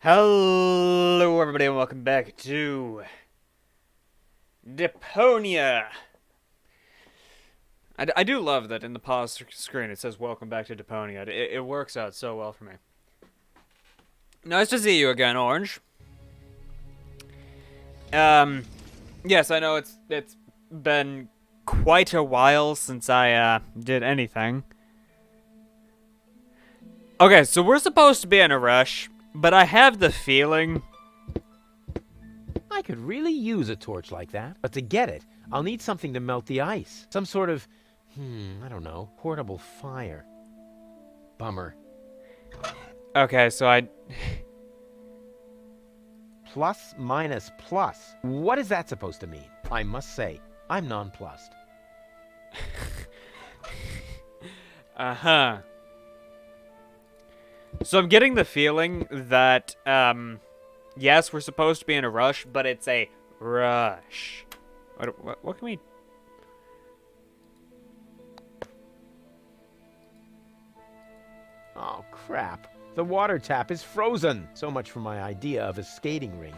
Hello everybody and welcome back to Deponia. I do love that in the pause screen it says welcome back to Deponia. It works out so well for me. Nice to see you again, Orange. Yes, I know it's been quite a while since I did anything. Okay, so we're supposed to be in a rush, but I have the feeling I could really use a torch like that. But to get it, I'll need something to melt the ice. Some sort of, I don't know, portable fire. Bummer. Okay, so I Plus minus plus. What is that supposed to mean? I must say, I'm nonplussed. Uh-huh. So I'm getting the feeling that, yes, we're supposed to be in a rush, but it's a rush. What can we... Oh, crap. The water tap is frozen. So much for my idea of a skating rink.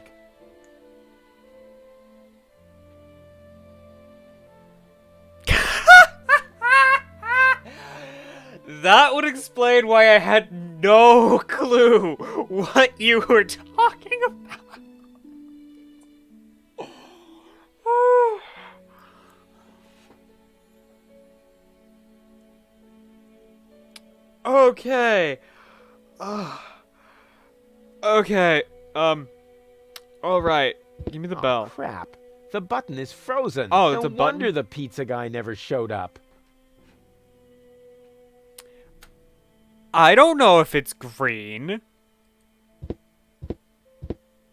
That would explain why I had no clue what you were talking about. Okay. Okay. Alright. Give me the bell. Crap. The button is frozen. Oh, no it's a button? wonder the pizza guy never showed up. I don't know if it's green.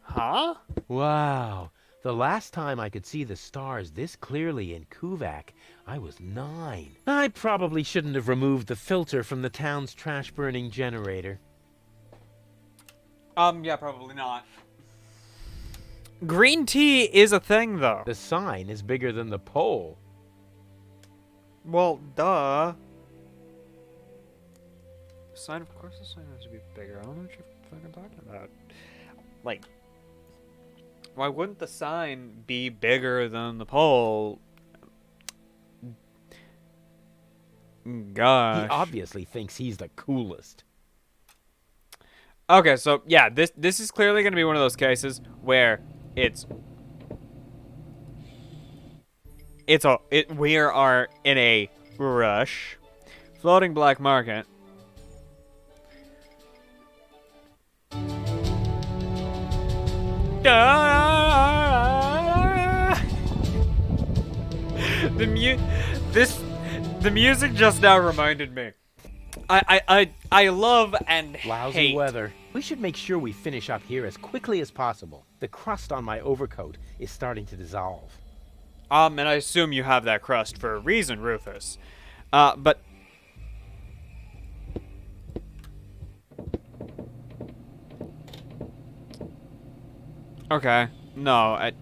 Huh? Wow. The last time I could see the stars this clearly in Kuvak, I was 9. I probably shouldn't have removed the filter from the town's trash-burning generator. Yeah, probably not. Green tea is a thing, though. The sign is bigger than the pole. Well, duh. Sign, of course the sign has to be bigger. I don't know what you're fucking talking about. Like, why wouldn't the sign be bigger than the pole? Gosh. He obviously thinks he's the coolest. Okay, so yeah, this is clearly going to be one of those cases where we are in a rush. Floating black market. The music just now reminded me. I love and Lousy hate weather. We should make sure we finish up here as quickly as possible. The crust on my overcoat is starting to dissolve. And I assume you have that crust for a reason, Rufus. But okay, no, of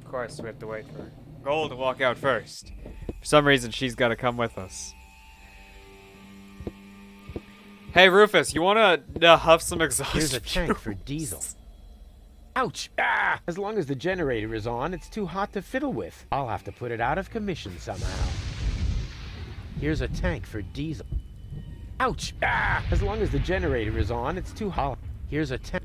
course we have to wait for Gold to walk out first. For some reason, she's got to come with us. Hey, Rufus, you want to huff some exhaust? Here's a tank for diesel. Ouch! Ah! As long as the generator is on, it's too hot to fiddle with. I'll have to put it out of commission somehow. Here's a tank for diesel. Ouch! Ah! As long as the generator is on, it's too hot. Here's a tank.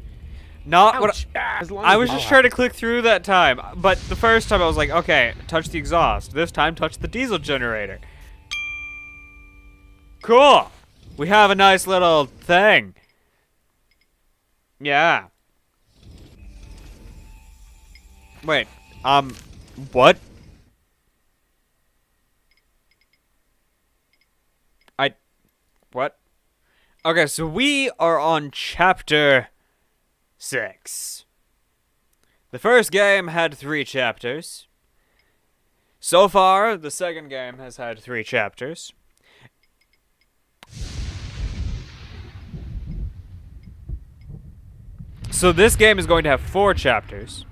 Not Ouch! what As long I as was just trying to click through that time, but the first time I was like, okay, touch the exhaust. This time, touch the diesel generator. Cool! We have a nice little thing. Yeah. Wait, what? What? Okay, so we are on chapter 6. The first game had 3 chapters. So far, the second game has had 3 chapters. So this game is going to have 4 chapters.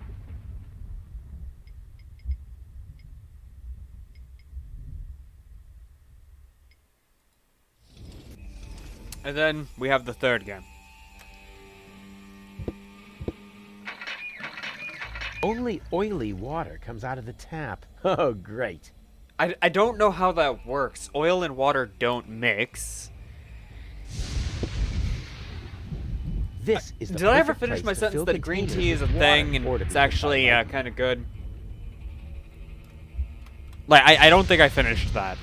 And then we have the third game. Only oily water comes out of the tap. Oh, great. I don't know how that works. Oil and water don't mix. This is the Did I ever perfect finish place my to sentence fill that green containers tea is a with thing water and or to be it's hit by actually lightning. kind of good? Like, I don't think I finished that.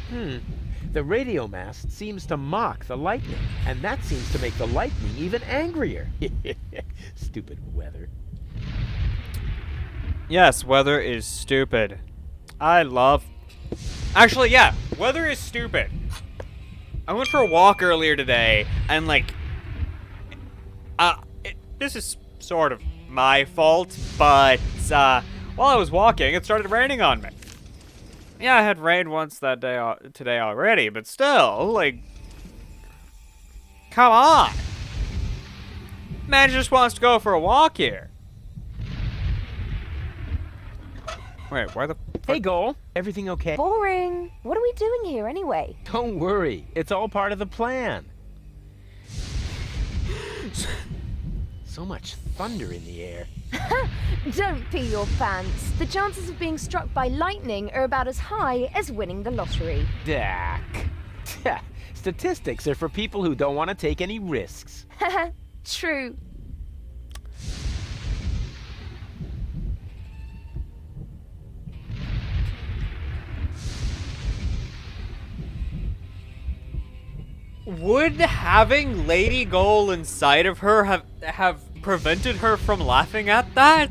The radio mast seems to mock the lightning, and that seems to make the lightning even angrier. Stupid weather. Yes, weather is stupid. I love... Actually, yeah, weather is stupid. I went for a walk earlier today, and like... this is sort of my fault, but while I was walking, it started raining on me. Yeah, I had rained once that day today already, but still, like... Come on! Man just wants to go for a walk here. Wait, why the... Hey, Goal. Everything okay? Boring. What are we doing here anyway? Don't worry. It's all part of the plan. So much thunder in the air. Don't pee your pants. The chances of being struck by lightning are about as high as winning the lottery. Dak. Statistics are for people who don't want to take any risks. True. Would having Lady Goal inside of her have prevented her from laughing at that?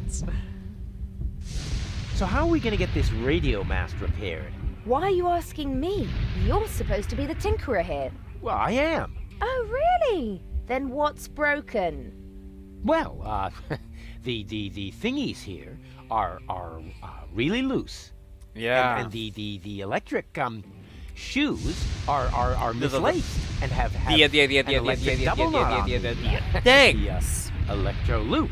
So how are we going to get this radio mast repaired? Why are you asking me? You're supposed to be the tinkerer here. Well, I am. Oh, really? Then what's broken? Well, the thingies here are really loose. Yeah. And the electric shoes are mislaced and have an electric double knot on them. Thanks. The electro loop.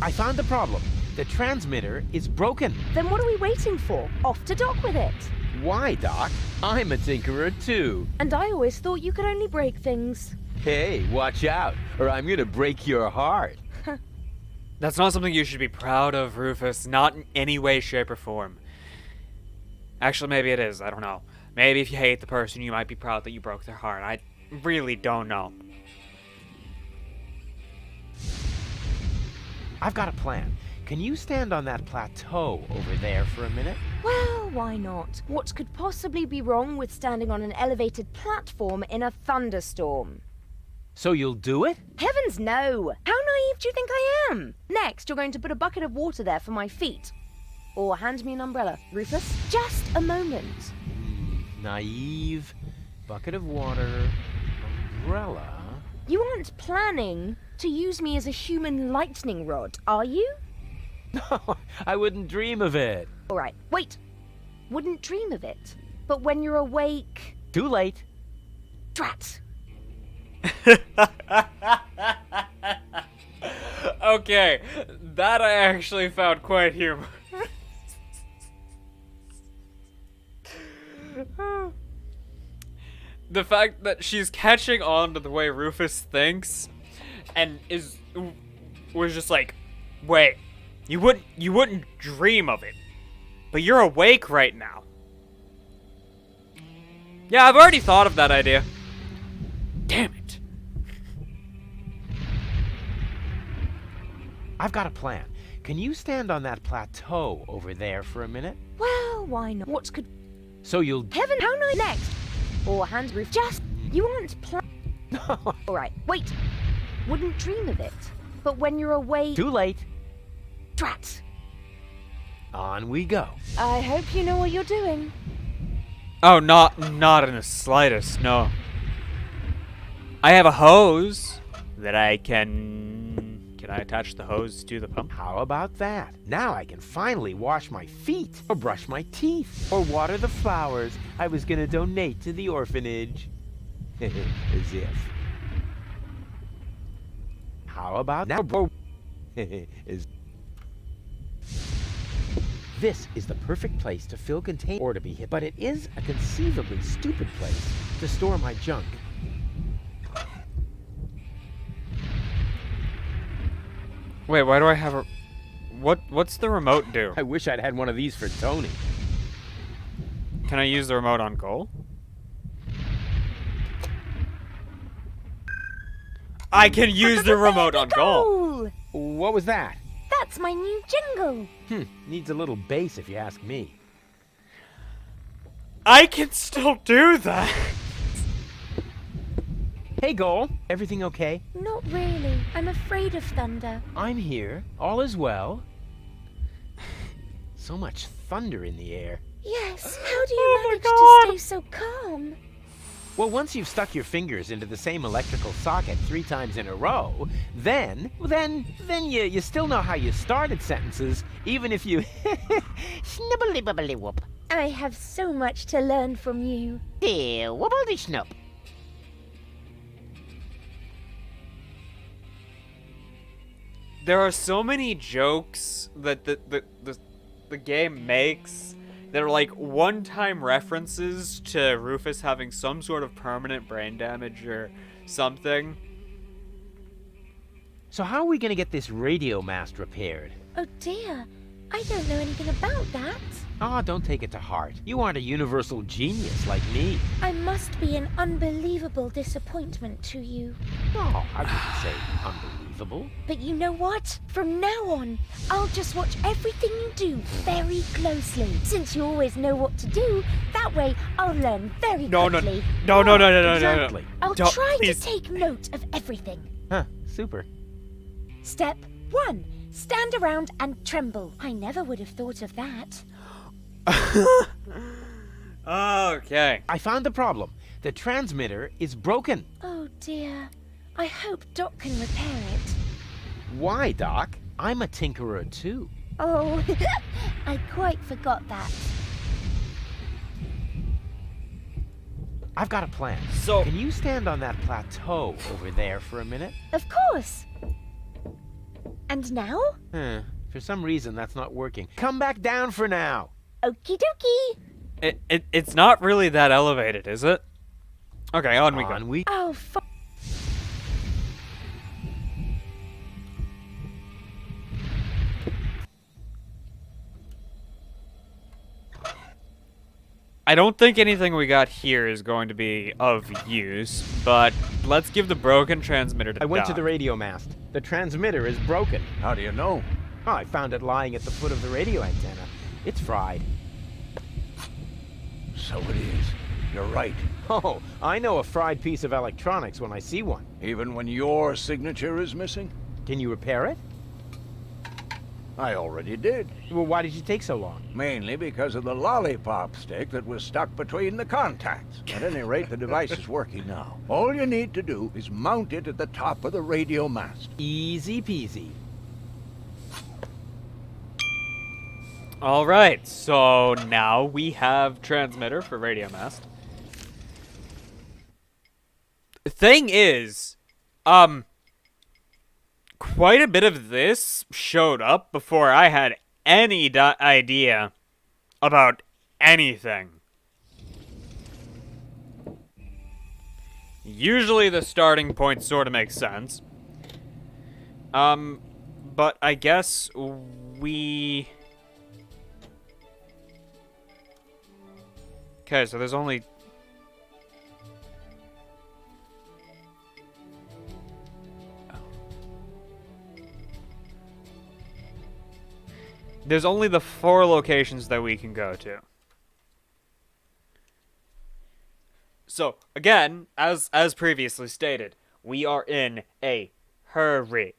I found the problem. The transmitter is broken. Then what are we waiting for? Off to dock with it. Why, Doc? I'm a tinkerer too. And I always thought you could only break things. Hey, watch out, or I'm gonna break your heart. That's not something you should be proud of, Rufus. Not in any way, shape, or form. Actually, maybe it is. I don't know. Maybe if you hate the person, you might be proud that you broke their heart. I really don't know. I've got a plan. Can you stand on that plateau over there for a minute? Well, why not? What could possibly be wrong with standing on an elevated platform in a thunderstorm? So you'll do it? Heavens no! How naive do you think I am? Next, you're going to put a bucket of water there for my feet. Or hand me an umbrella. Rufus, just a moment. Naive, bucket of water, umbrella. You aren't planning to use me as a human lightning rod, are you? No, I wouldn't dream of it. All right, wait. Wouldn't dream of it. But when you're awake... Too late. Drat! Okay, that I actually found quite humorous. The fact that she's catching on to the way Rufus thinks and was just like, wait, you wouldn't dream of it. But you're awake right now. Yeah, I've already thought of that idea. Damn it. I've got a plan. Can you stand on that plateau over there for a minute? Well, why not? What could... So you'll... Heaven, how nice! Next! Or hand roof. Just... You aren't No. All right, wait. Wouldn't dream of it. But when you're awake... Too late. Drat! On we go. I hope you know what you're doing. Oh, not in the slightest, no. I have a hose that I can I attach the hose to the pump? How about that? Now I can finally wash my feet, or brush my teeth, or water the flowers I was gonna donate to the orphanage. As if. How about now? This is the perfect place to fill containers or to be hit, but it is a conceivably stupid place to store my junk. Wait, why do I have a... What's the remote do? I wish I'd had one of these for Tony. Can I use the remote on goal? I can use the remote on goal! What was that? That's my new jingle. Needs a little bass if you ask me. I can still do that! Hey, Goal. Everything okay? Not really. I'm afraid of thunder. I'm here. All is well. So much thunder in the air. Yes, how do you manage to stay so calm? Well, once you've stuck your fingers into the same electrical socket 3 times in a row, then you still know how you started sentences, even if you snibbly-bibbly-whoop. I have so much to learn from you. Dear wobbledy-schnup. There are so many jokes that the game makes that are like one-time references to Rufus having some sort of permanent brain damage or something. So how are we gonna get this radio mast repaired? Oh dear, I don't know anything about that. Ah, don't take it to heart. You aren't a universal genius like me. I must be an unbelievable disappointment to you. No, I wouldn't say unbelievable. But you know what? From now on, I'll just watch everything you do very closely. Since you always know what to do, that way I'll learn very quickly. No. Exactly. I'll Don't- try please. to take note of everything. Huh, super. Step 1. Stand around and tremble. I never would have thought of that. Okay. I found the problem. The transmitter is broken. Oh dear. I hope Doc can repair it. Why, Doc? I'm a tinkerer too. Oh, I quite forgot that. I've got a plan. So- can you stand on that plateau over there for a minute? Of course. And now? For some reason, that's not working. Come back down for now. Okie dokie. It's not really that elevated, is it? Okay, on we go. On we. Oh, I don't think anything we got here is going to be of use, but let's give the broken transmitter to I went to Doc. the radio mast. The transmitter is broken. How do you know? Oh, I found it lying at the foot of the radio antenna. It's fried. So it is. You're right. Oh, I know a fried piece of electronics when I see one. Even when your signature is missing? Can you repair it? I already did. Well, why did you take so long? Mainly because of the lollipop stick that was stuck between the contacts. At any rate, the device is working now. All you need to do is mount it at the top of the radio mast. Easy peasy. All right, so now we have transmitter for radio mast. The thing is, quite a bit of this showed up before I had any idea about anything. Usually the starting point sort of makes sense. But I guess we... Okay, so there's only... There's only the 4 locations that we can go to. So, again, as previously stated, we are in a hurry.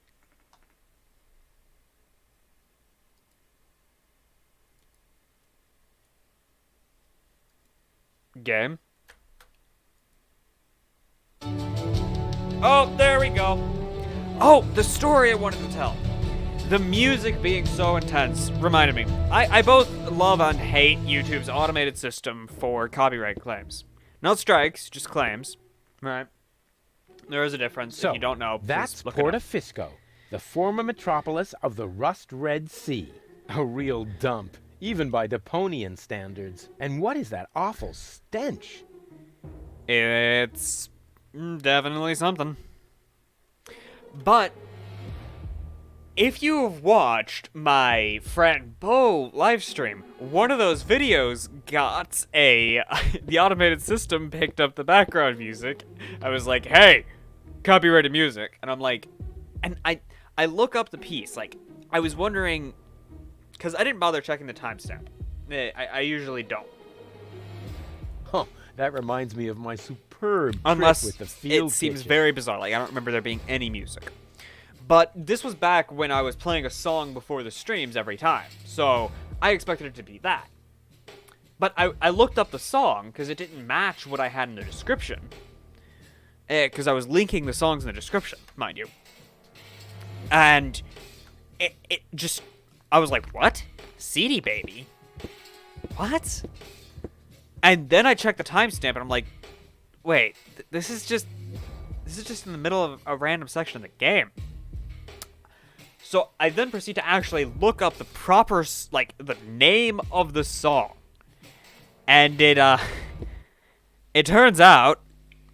Game. Oh, there we go. Oh, the story I wanted to tell. The music being so intense reminded me. I both love and hate YouTube's automated system for copyright claims. Not strikes, just claims. Right. There is a difference. So, if you don't know, please that's look it up. Porta Fisco, the former metropolis of the Rust-Red Sea. A real dump, even by Deponian standards. And what is that awful stench? It's definitely something. But if you've watched my friend Bo live stream, one of those videos got the automated system picked up the background music. I was like, hey, copyrighted music. And I'm like, and I look up the piece. Like, I was wondering, because I didn't bother checking the timestamp. I usually don't. Huh, that reminds me of my superb Unless trip with the field it seems kitchen. very bizarre. Like, I don't remember there being any music. But this was back when I was playing a song before the streams every time. So I expected it to be that. But I looked up the song because it didn't match what I had in the description. Because I was linking the songs in the description, mind you. And it just... I was like, what? CD Baby? What? And then I checked the timestamp and I'm like, wait, this is just in the middle of a random section of the game. So I then proceed to actually look up the proper, like, the name of the song. And it turns out,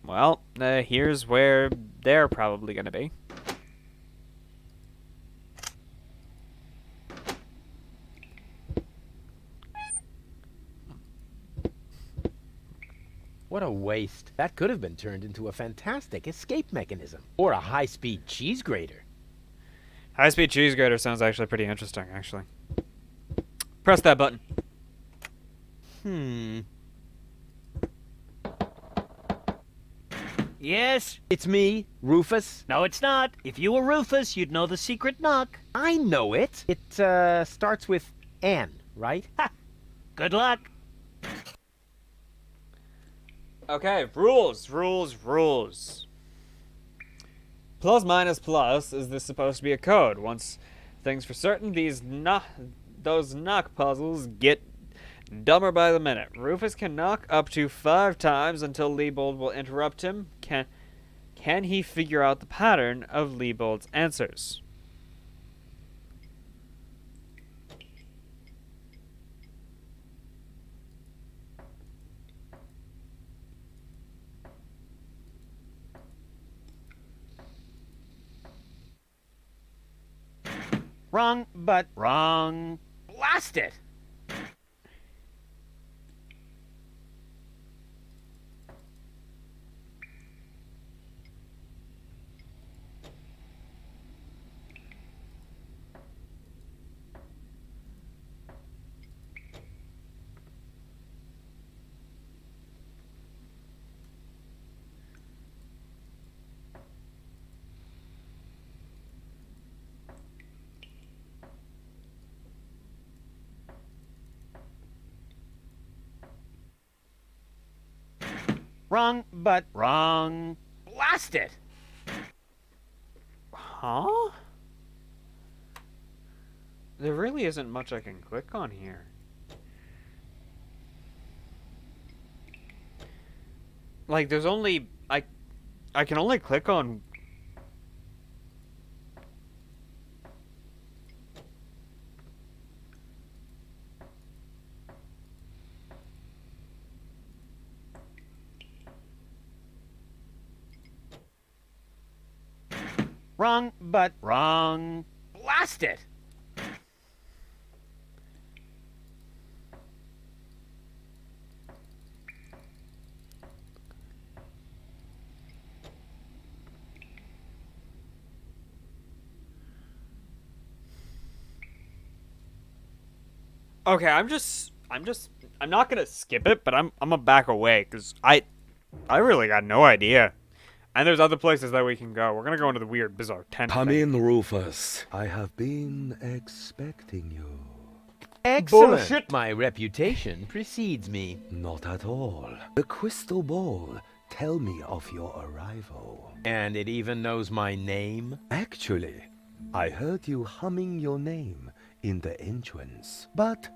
well, here's where they're probably gonna be. What a waste. That could have been turned into a fantastic escape mechanism. Or a high-speed cheese grater. High-speed cheese grater sounds actually pretty interesting, actually. Press that button. Yes? It's me, Rufus. No, it's not. If you were Rufus, you'd know the secret knock. I know it. It starts with N, right? Ha! Good luck. Okay, rules. Plus minus plus, is this supposed to be a code? Once things for certain, those knock puzzles get dumber by the minute. Rufus can knock up to 5 times until Leibold will interrupt him. Can he figure out the pattern of Leibold's answers? Wrong. But Wrong. blast it! Wrong. But Wrong. blast it! Huh? There really isn't much I can click on here. Like, there's only... I can only click on... Wrong. But Wrong. blast it! Okay, I'm not gonna skip it, but I'm gonna back away, because I really got no idea. And there's other places that we can go. We're gonna go into the weird, bizarre tent Come thing. in, Rufus. I have been expecting you. Excellent! Bullshit. My reputation precedes me. Not at all. The crystal ball tell me of your arrival. And it even knows my name? Actually, I heard you humming your name in the entrance. But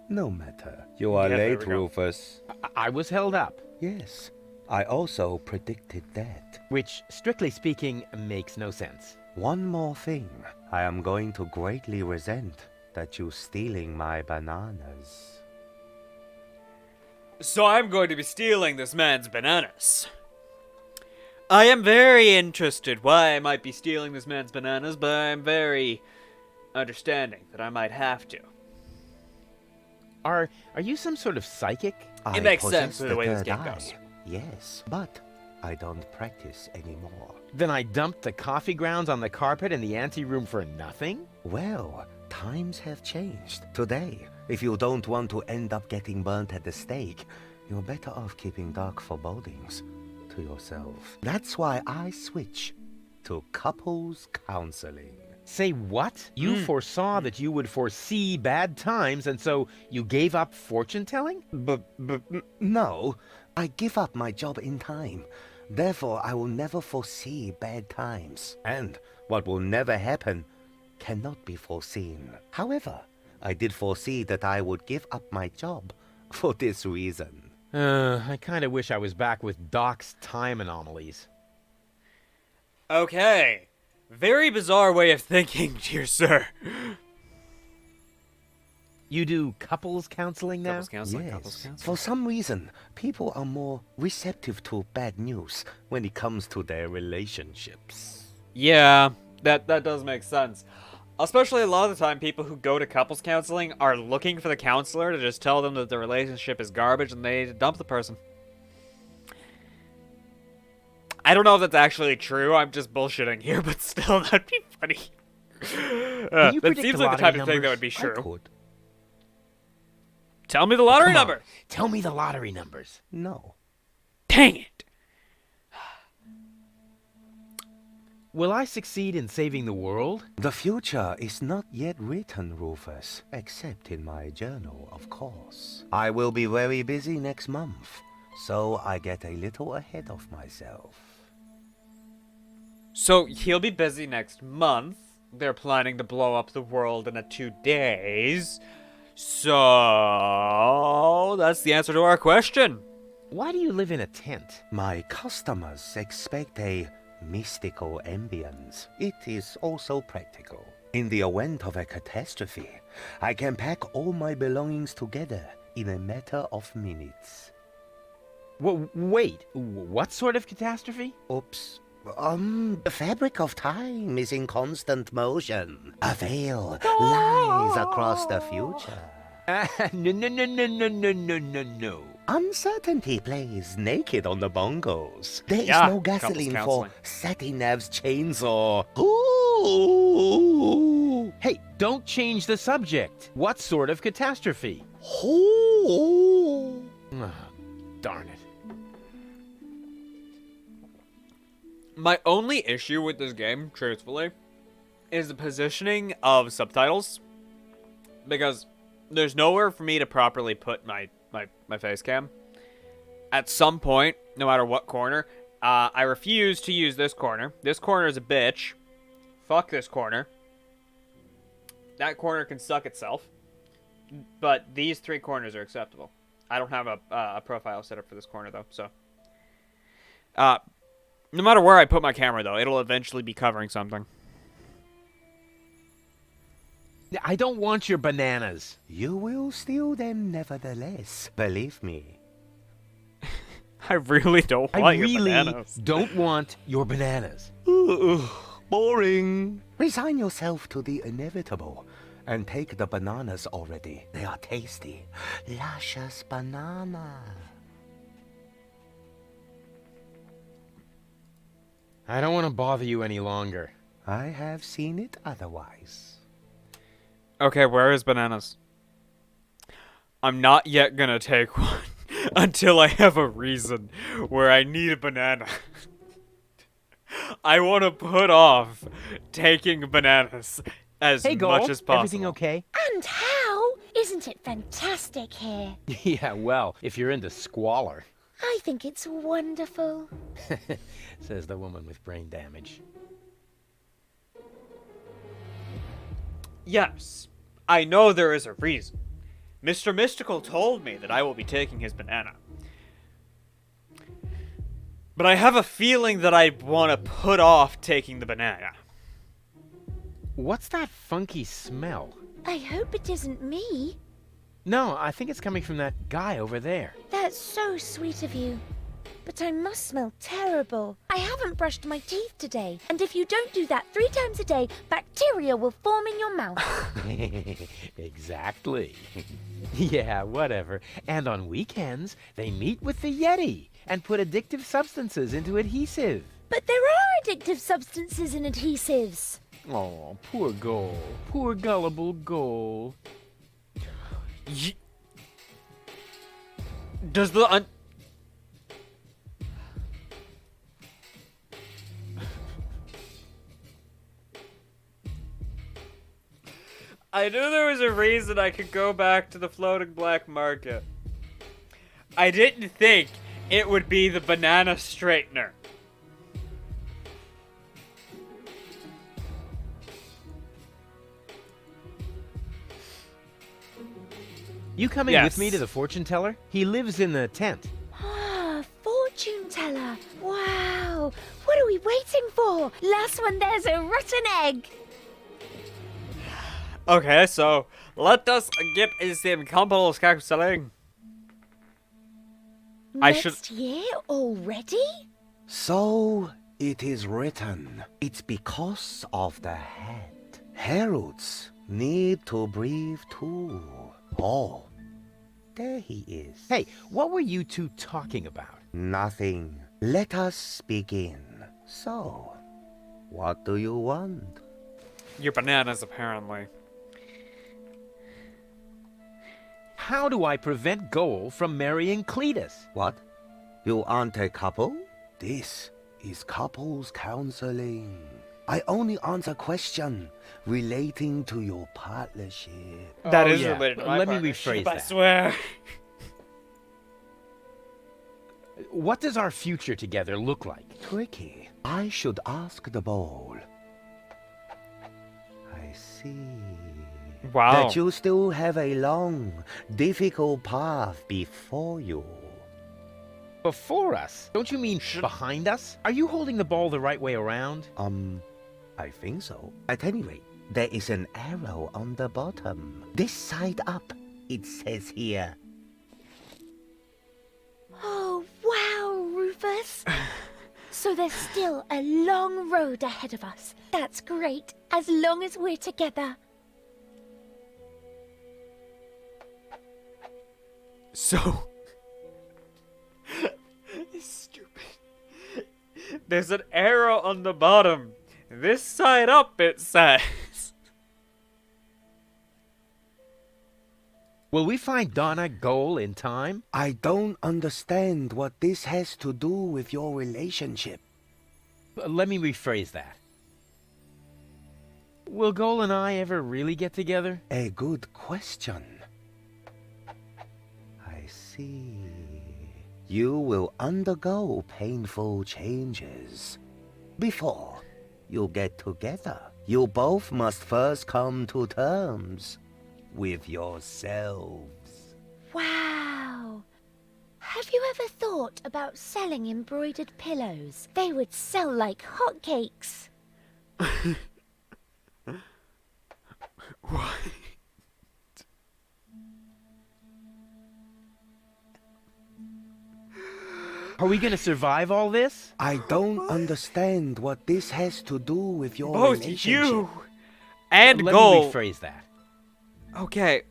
no matter. You are Yeah, there late, we go. Rufus. I was held up. Yes, I also predicted that. Which, strictly speaking, makes no sense. One more thing. I am going to greatly resent that you stealing my bananas. So I'm going to be stealing this man's bananas. I am very interested why I might be stealing this man's bananas, but I'm very, understanding that I might have to. Are you some sort of psychic? I makes possess sense with the way this third game eye. goes. Yes, but I don't practice anymore. Then I dumped the coffee grounds on the carpet in the anteroom for nothing? Well, times have changed. Today, if you don't want to end up getting burnt at the stake, you're better off keeping dark forebodings to yourself. That's why I switch to couples counseling. Say what? You foresaw that you would foresee bad times, and so you gave up fortune-telling? No, I give up my job in time. Therefore, I will never foresee bad times. And what will never happen cannot be foreseen. However, I did foresee that I would give up my job for this reason. I kind of wish I was back with Doc's time anomalies. Okay. Very bizarre way of thinking, dear sir. You do couples counseling now? Couples counseling, Yes, couples counseling. for some reason, people are more receptive to bad news when it comes to their relationships. Yeah, that does make sense. Especially a lot of the time, people who go to couples counseling are looking for the counselor to just tell them that the relationship is garbage and they need to dump the person. I don't know if that's actually true. I'm just bullshitting here, but still, that'd be funny. Can you That predict seems the like the lottery type of thing that numbers? would be I true. could. Tell me the lottery Come on, number. Tell me the lottery numbers. No. Dang it. Will I succeed in saving the world? The future is not yet written, Rufus, except in my journal, of course. I will be very busy next month, so I get a little ahead of myself. So he'll be busy next month. They're planning to blow up the world in 2 days. So that's the answer to our question. Why do you live in a tent? My customers expect a mystical ambience. It is also practical. In the event of a catastrophe, I can pack all my belongings together in a matter of minutes. Wait, what sort of catastrophe? Oops. The fabric of time is in constant motion. A veil lies across the future. No. Uncertainty plays naked on the bongos. There is Yeah, no couples gasoline for counseling. Satinav's chainsaw. Ooh. Hey, don't change the subject. What sort of catastrophe? Ooh. Ah, darn it. My only issue with this game, truthfully, is the positioning of subtitles. Because there's nowhere for me to properly put my face cam. At some point, no matter what corner, I refuse to use this corner. This corner is a bitch. Fuck this corner. That corner can suck itself. But these 3 corners are acceptable. I don't have a profile set up for this corner, though, so... no matter where I put my camera, though, it'll eventually be covering something. I don't want your bananas. You will steal them nevertheless, believe me. I really don't I want your really bananas. don't want your bananas. Boring. Resign yourself to the inevitable and take the bananas already. They are tasty. Luscious banana. I don't want to bother you any longer. I have seen it otherwise. Okay, where is bananas? I'm not yet gonna take one until I have a reason where I need a banana. I want to put off taking bananas as Hey, Gold, much as possible. everything okay? And how? Isn't it fantastic here? Yeah, well, if you're into squalor, I think it's wonderful. says the woman with brain damage. Yes, I know there is a reason. Mr. Mystical told me that I will be taking his banana. But I have a feeling that I want to put off taking the banana. What's that funky smell? I hope it isn't me. No, I think it's coming from that guy over there. That's so sweet of you. but I must smell terrible. I haven't brushed my teeth today, and if you don't do that 3 times a day, bacteria will form in your mouth. Exactly. Yeah, whatever. And on weekends, they meet with the Yeti and put addictive substances into adhesive. But there are addictive substances in adhesives. Oh, poor Goal. Poor gullible Goal. Does the I knew there was a reason I could go back to the floating black market. I didn't think it would be the banana straightener. You coming Yes. with me to the fortune teller? He lives in the tent. Ah, fortune teller. Wow. What are we waiting for? Last one, there's a rotten egg. Okay, so let us get some compos selling. I should- Next year already? So it is written. It's because of the head. Heralds need to breathe too. Oh, there he is. Hey, what were you two talking about? Nothing. Let us begin. So, what do you want? Your bananas, apparently. How do I prevent Goal from marrying Cletus? What? You aren't a couple? This is couples counseling. I only answer question relating to your partnership. That Oh, is yeah. related to my Let me partnership, rephrase I that. swear. What does our future together look like? Tricky. I should ask the bowl. I see. Wow. That you still have a long, difficult path before you. Before us? Don't you mean behind us? Are you holding the ball the right way around? I think so. At any rate, there is an arrow on the bottom. This side up, it says here. Oh, wow, Rufus. So there's still a long road ahead of us. That's great, as long as we're together. So stupid. There's an arrow on the bottom. This side up, it says. Will we find Donna Goal in time? I don't understand what this has to do with your relationship. Let me rephrase that. Will Goal and I ever really get together? A good question. I see. You will undergo painful changes. Before you get together, you both must first come to terms with yourselves. Wow. Have you ever thought about selling embroidered pillows? They would sell like hotcakes. What? Are we gonna survive all this? I don't understand what this has to do with your Both relationship. you and Let Goal. me rephrase that. Okay.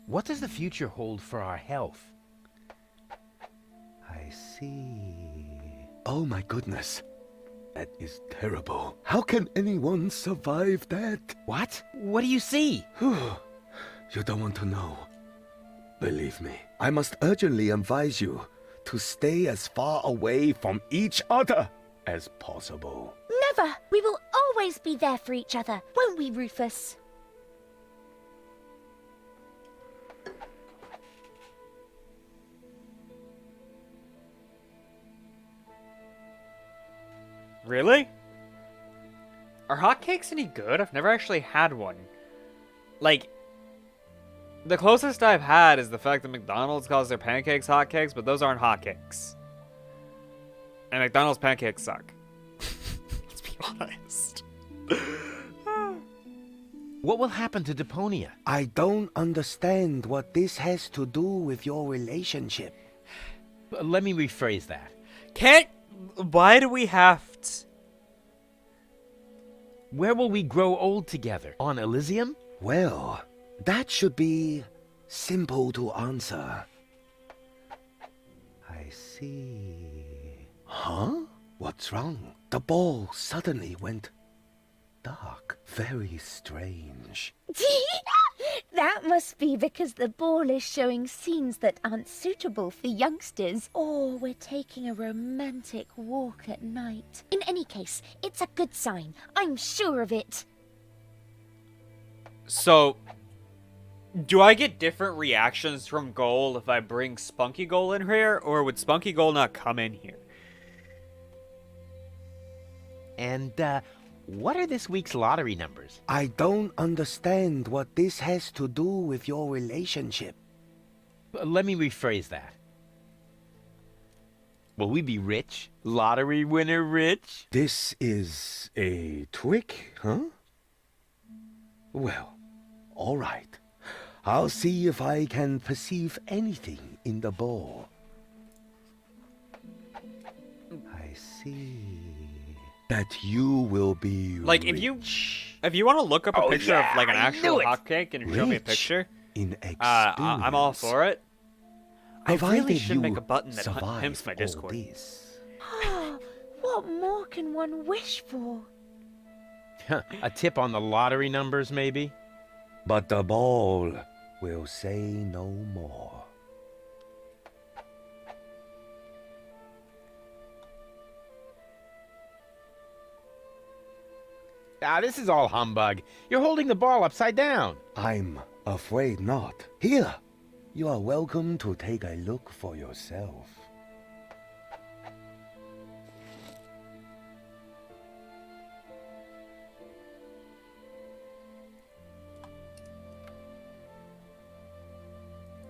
What does the future hold for our health? I see. Oh my goodness. That is terrible. How can anyone survive that? What? What do you see? You don't want to know. Believe me, I must urgently advise you to stay as far away from each other as possible. Never. We will always be there for each other, won't we, Rufus? Really? Are hotcakes any good? I've never actually had one. Like, the closest I've had is the fact that McDonald's calls their pancakes hotcakes, but those aren't hotcakes. And McDonald's pancakes suck. Let's be honest. What will happen to Deponia? I don't understand what this has to do with your relationship. Let me rephrase that. Why do we have to? Where will we grow old together? On Elysium? Well, that should be simple to answer. I see. Huh? What's wrong? The ball suddenly went dark. Very strange. That must be because the ball is showing scenes that aren't suitable for youngsters. Or we're taking a romantic walk at night. In any case, it's a good sign. I'm sure of it. So, do I get different reactions from Goal if I bring Spunky Goal in here, or would Spunky Goal not come in here? And, what are this week's lottery numbers? I don't understand what this has to do with your relationship. Let me rephrase that. Will we be rich? Lottery winner rich? This is a trick, huh? Well, all right. I'll see if I can perceive anything in the ball. I see that you will be Like, rich. if you want to look up a picture yeah, of like an I actual knew it. hotcake and show me a Rich picture, in experience. I'm all for it. I really Provided should make you a button that survive pimps my all Discord. this. What more can one wish for? A tip on the lottery numbers, maybe? But the ball will say no more. Ah, this is all humbug. You're holding the ball upside down. I'm afraid not. Here, you are welcome to take a look for yourself.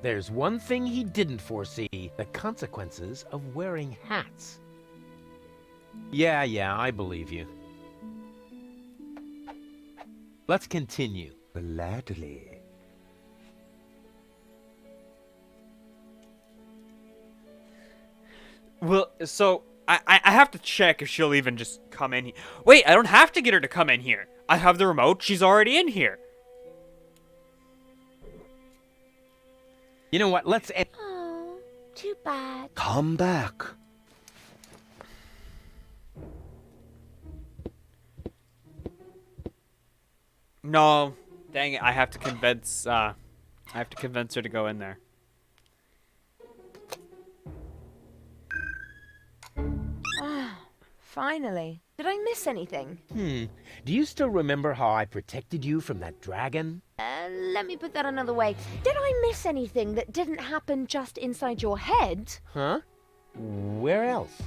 There's one thing he didn't foresee, the consequences of wearing hats. Yeah, I believe you. Let's continue. Gladly. Well, so I have to check if she'll even just come in here. Wait, I don't have to get her to come in here. I have the remote. She's already in here. You know what? Let's end. Oh, too bad. Come back. No, dang it! I have to convince her to go in there. Finally. Did I miss anything? Do you still remember how I protected you from that dragon? Let me put that another way. Did I miss anything that didn't happen just inside your head? Huh? Where else?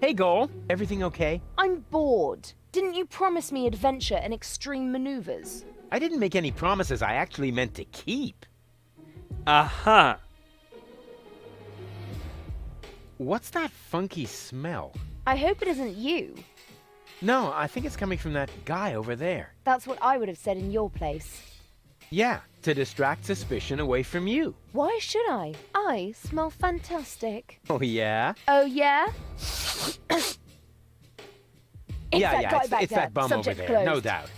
Hey, Goal. Everything okay? I'm bored. Didn't you promise me adventure and extreme maneuvers? I didn't make any promises I actually meant to keep. Uh-huh. What's that funky smell? I hope it isn't you. No, I think it's coming from that guy over there. That's what I would have said in your place. Yeah, to distract suspicion away from you. Why should I? I smell fantastic. Oh, yeah? Oh, yeah? It's that guy back it's there. that bum Subject over there, no closed. doubt.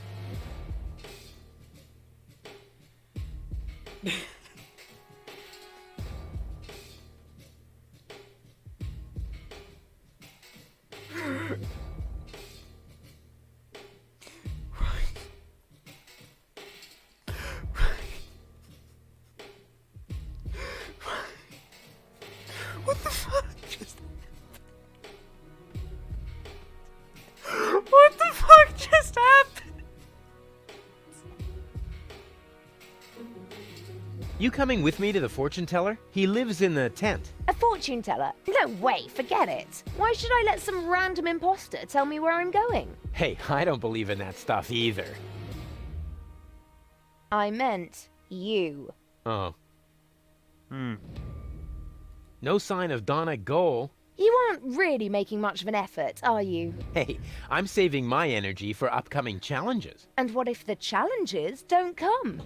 What the fuck just... What the fuck just happened? You coming with me to the fortune teller? He lives in the tent. A fortune teller? No way, forget it. Why should I let some random imposter tell me where I'm going? Hey, I don't believe in that stuff either. I meant you. Oh. No sign of Donna Goal. You aren't really making much of an effort, are you? Hey, I'm saving my energy for upcoming challenges. And what if the challenges don't come?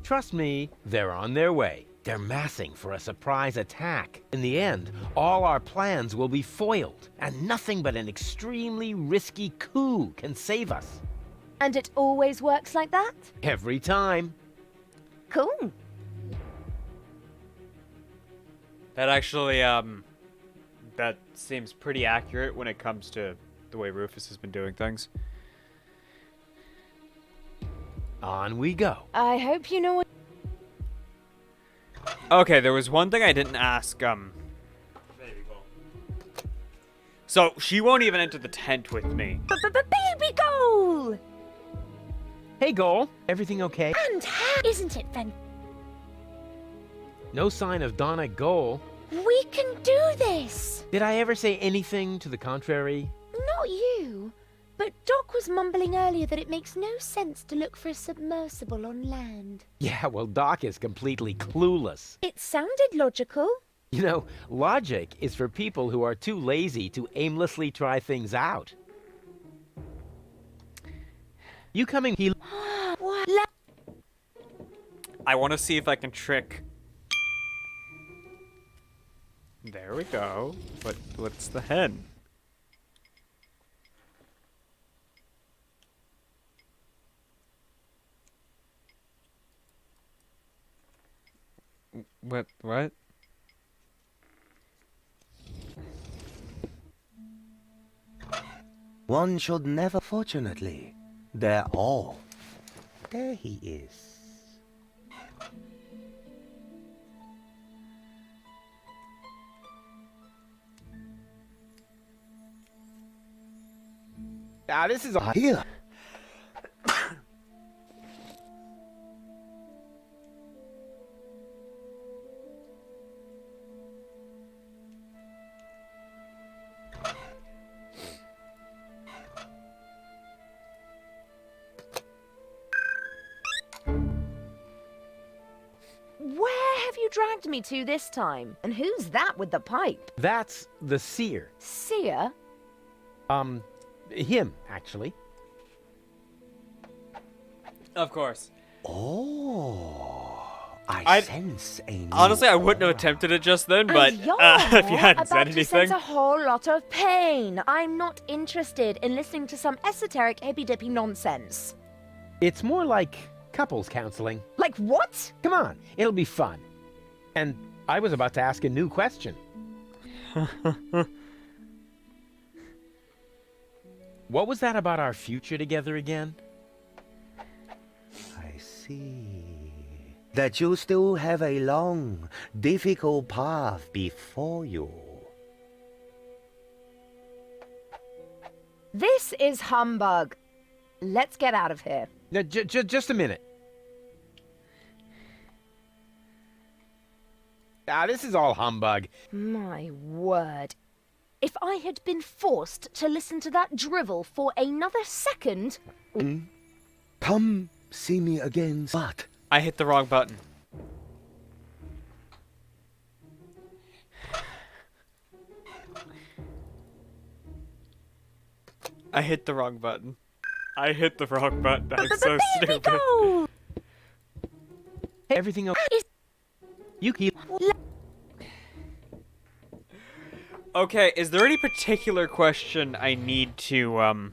Trust me, they're on their way. They're massing for a surprise attack. In the end, all our plans will be foiled, and nothing but an extremely risky coup can save us. And it always works like that? Every time. Cool. That actually, that seems pretty accurate when it comes to the way Rufus has been doing things. On we go. I hope you know what... Okay, there was one thing I didn't ask, So, she won't even enter the tent with me. Baby goal! Hey, Goal. Everything okay? And isn't it fantastic? No sign of Donna Goal. We can do this! Did I ever say anything to the contrary? Not you. But Doc was mumbling earlier that it makes no sense to look for a submersible on land. Yeah, well, Doc is completely clueless. It sounded logical. You know, logic is for people who are too lazy to aimlessly try things out. You coming? What? I want to see if I can trick... There we go. What's the hen? What? One should never, fortunately. They're all. There he is. This is Here. Where have you dragged me to this time? And who's that with the pipe? That's the seer. Seer? Him, actually. Of course. Oh, I I'd- sense a new Honestly, I wouldn't have aura. attempted it just then, but And you're if you hadn't about said to anything... sense a whole lot of pain. I'm not interested in listening to some esoteric hippy-dippy nonsense. It's more like couples counseling. Like what? Come on, it'll be fun. And I was about to ask a new question. What was that about our future together again? I see. That you still have a long, difficult path before you. This is humbug. Let's get out of here. No, just a minute. This is all humbug. My word. If I had been forced to listen to that drivel for another second... Come see me again, but I hit the wrong button. I hit the wrong button. I'm so stupid. Go! Hey, everything okay? You keep... Okay, is there any particular question I need to,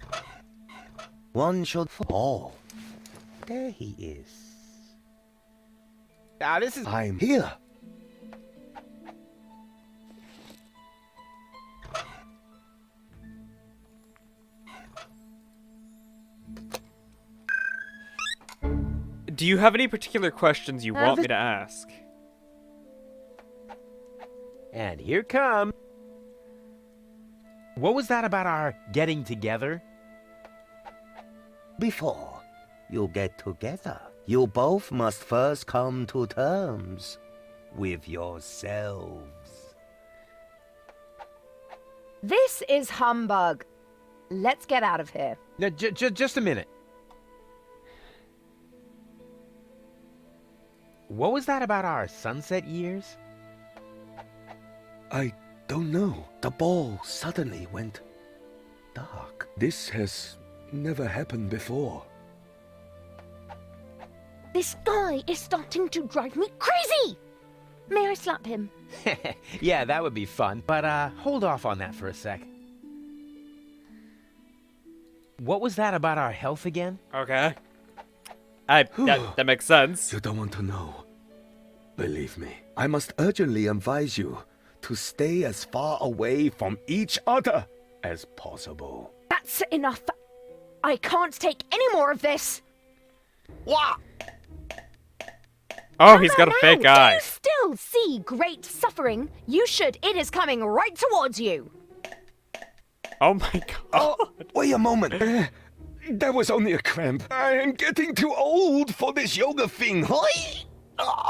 one should fall. There he is. This is... I'm here. do you have any particular questions you want me to ask? And here come. What was that about our getting together? Before you get together, you both must first come to terms with yourselves. This is humbug. Let's get out of here. No, just a minute. What was that about our sunset years? I don't know. The ball suddenly went dark. This has never happened before. This guy is starting to drive me crazy! May I slap him? Yeah, that would be fun. But, hold off on that for a sec. What was that about our health again? Okay. That makes sense. You don't want to know. Believe me, I must urgently advise you to stay as far away from each other as possible. That's enough. I can't take any more of this. What? Oh, he's got a fake Do eye. you still see great suffering? You should. It is coming right towards you. Oh my god. Oh, wait a moment. That was only a cramp. I am getting too old for this yoga thing. Hi.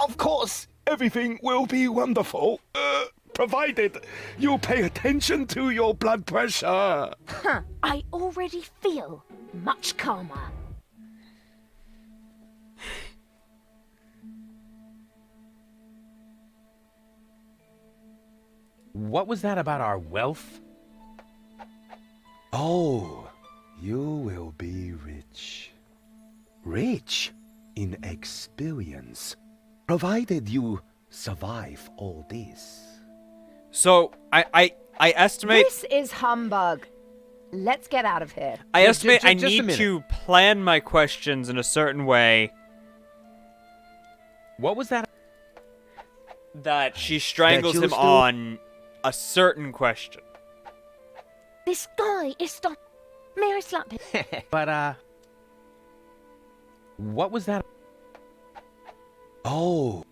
Of course, everything will be wonderful. Provided you pay attention to your blood pressure. Huh. I already feel much calmer. What was that about our wealth? Oh, you will be rich. Rich in experience, provided you survive all this. So I estimate This is humbug. Let's get out of here. I estimate I just a need minute. to plan my questions in a certain way What was that? that she strangles you'll him still- on a certain question. This guy is stop. May I slap him? But, what was that? Oh,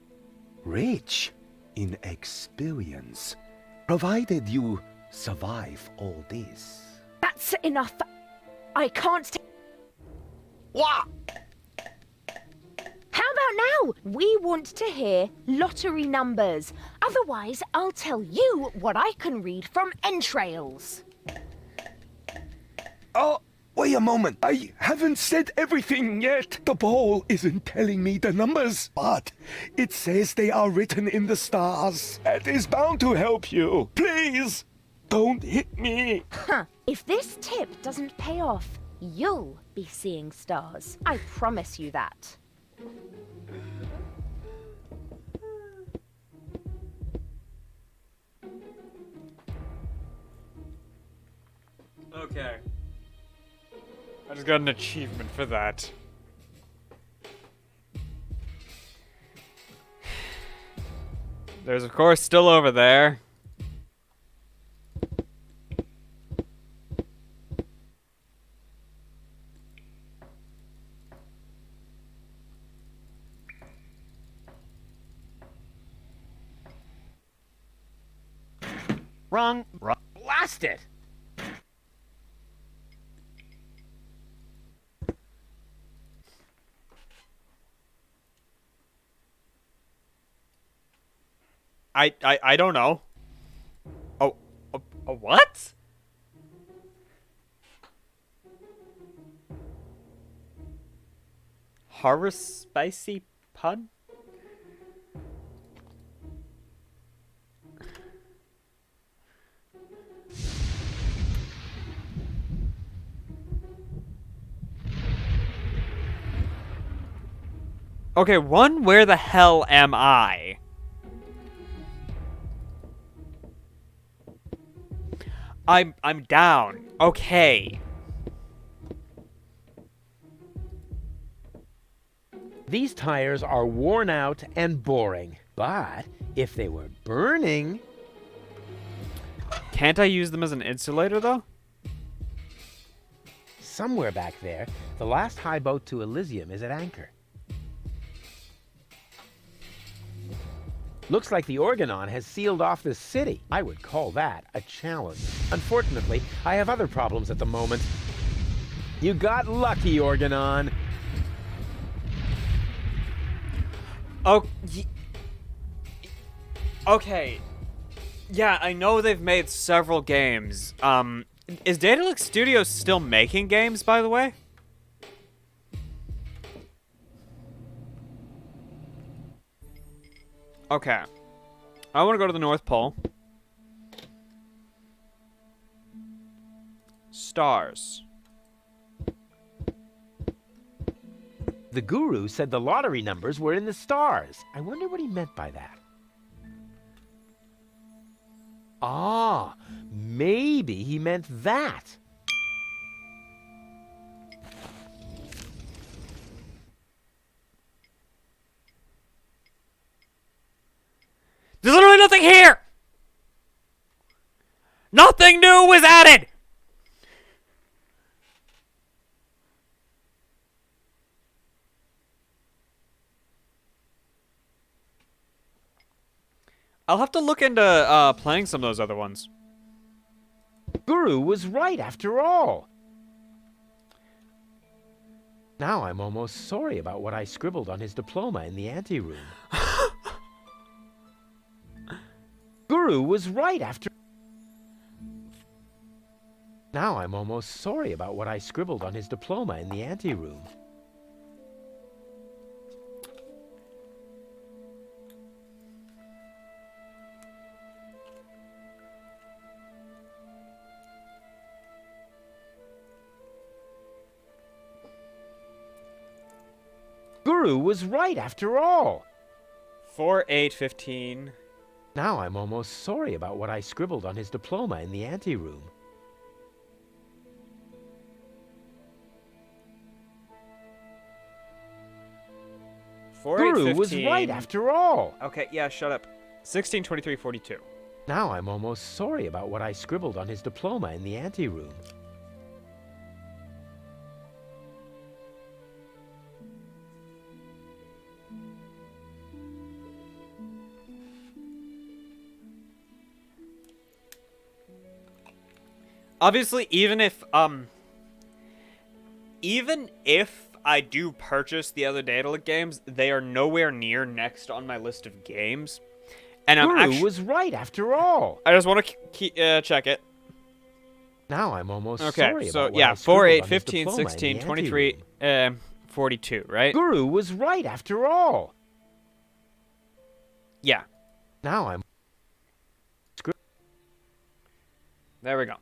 rich in experience, provided you survive all this. That's enough. I can't take. What? How about now? We want to hear lottery numbers. Otherwise, I'll tell you what I can read from entrails. Oh, wait a moment. I haven't said everything yet. The ball isn't telling me the numbers, but it says they are written in the stars. That is bound to help you. Please, don't hit me. Huh. If this tip doesn't pay off, you'll be seeing stars. I promise you that. Okay. I just got an achievement for that. There's of course still over there. Wrong. Blast it! I don't know. Oh, a what? Harvest spicy pun? Okay, one, where the hell am I? I'm down. Okay. These tires are worn out and boring. But if they were burning... Can't I use them as an insulator, though? Somewhere back there, the last high boat to Elysium is at anchor. Looks like the Organon has sealed off the city. I would call that a challenge. Unfortunately, I have other problems at the moment. You got lucky, Organon. Oh, okay. Yeah, I know they've made several games. Is Daedalic Studios still making games, by the way? Okay. I want to go to the North Pole. Stars. the guru said the lottery numbers were in the stars. I wonder what he meant by that. Ah, maybe he meant that. There's literally nothing here! Nothing new was added! I'll have to look into playing some of those other ones. Guru was right after all. Now I'm almost sorry about what I scribbled on his diploma in the anteroom. Guru was right after... Now I'm almost sorry about what I scribbled on his diploma in the anteroom. Guru was right after all. 4, 8, 15. Now I'm almost sorry about what I scribbled on his diploma in the anteroom. Guru was right after all. Okay, yeah, shut up. 16, 23, 42. Now I'm almost sorry about what I scribbled on his diploma in the anteroom. Obviously, even if I do purchase the other Daedalic games, they are nowhere near next on my list of games. And Guru was right after all. I just want to check it. Now I'm almost okay, sorry so about what yeah, I 4, 8, on 15, 16, 23, 42, right? Guru was right after all. Yeah. Now I'm... There we go.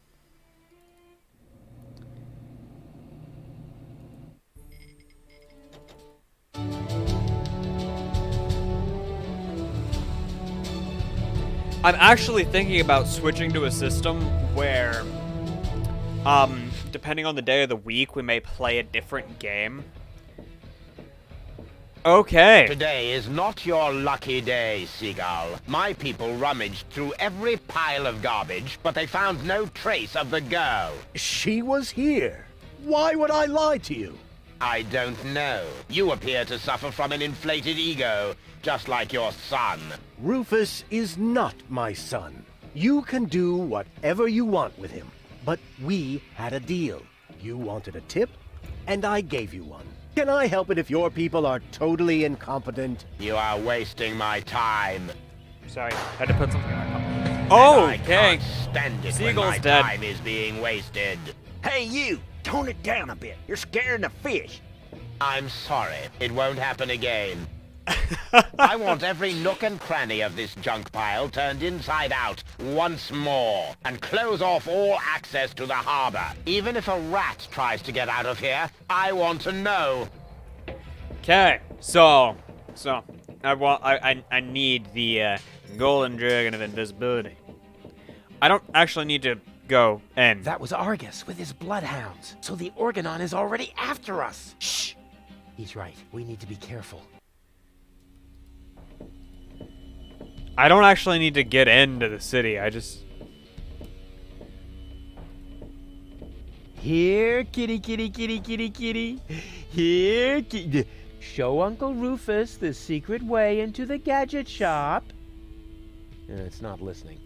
I'm actually thinking about switching to a system where, depending on the day of the week, we may play a different game. Okay. Today is not your lucky day, Seagull. My people rummaged through every pile of garbage, but they found no trace of the girl. She was here. Why would I lie to you? I don't know. You appear to suffer from an inflated ego, just like your son. Rufus is not my son. You can do whatever you want with him. But we had a deal. You wanted a tip, and I gave you one. Can I help it if your people are totally incompetent? You are wasting my time. Sorry, had to put something on my phone. Oh, Oh, I dang. can't stand it Seagull's when my dead. time is being wasted. Hey, you! Tone it down a bit. You're scaring the fish. I'm sorry. It won't happen again. I want every nook and cranny of this junk pile turned inside out once more, and close off all access to the harbor. Even if a rat tries to get out of here, I want to know. Okay, so I need the golden dragon of invisibility. I don't actually need to go in. That was Argus with his bloodhounds. So the Organon is already after us. Shh! He's right. We need to be careful. I don't actually need to get into the city. I just... Here, kitty, kitty, kitty, kitty, kitty. Here, kitty. Show Uncle Rufus the secret way into the gadget shop. It's not listening.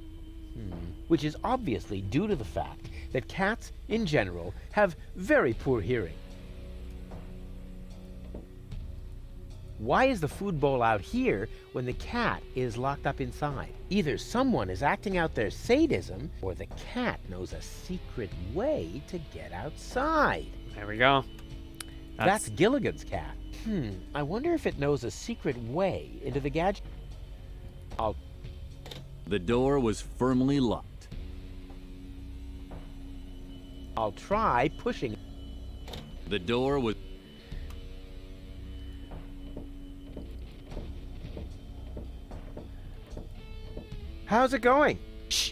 Which is obviously due to the fact that cats, in general, have very poor hearing. Why is the food bowl out here when the cat is locked up inside? Either someone is acting out their sadism, or the cat knows a secret way to get outside. There we go. That's Gilligan's cat. I wonder if it knows a secret way into the gadget. The door was firmly locked. I'll try pushing. The door was... How's it going? Shh!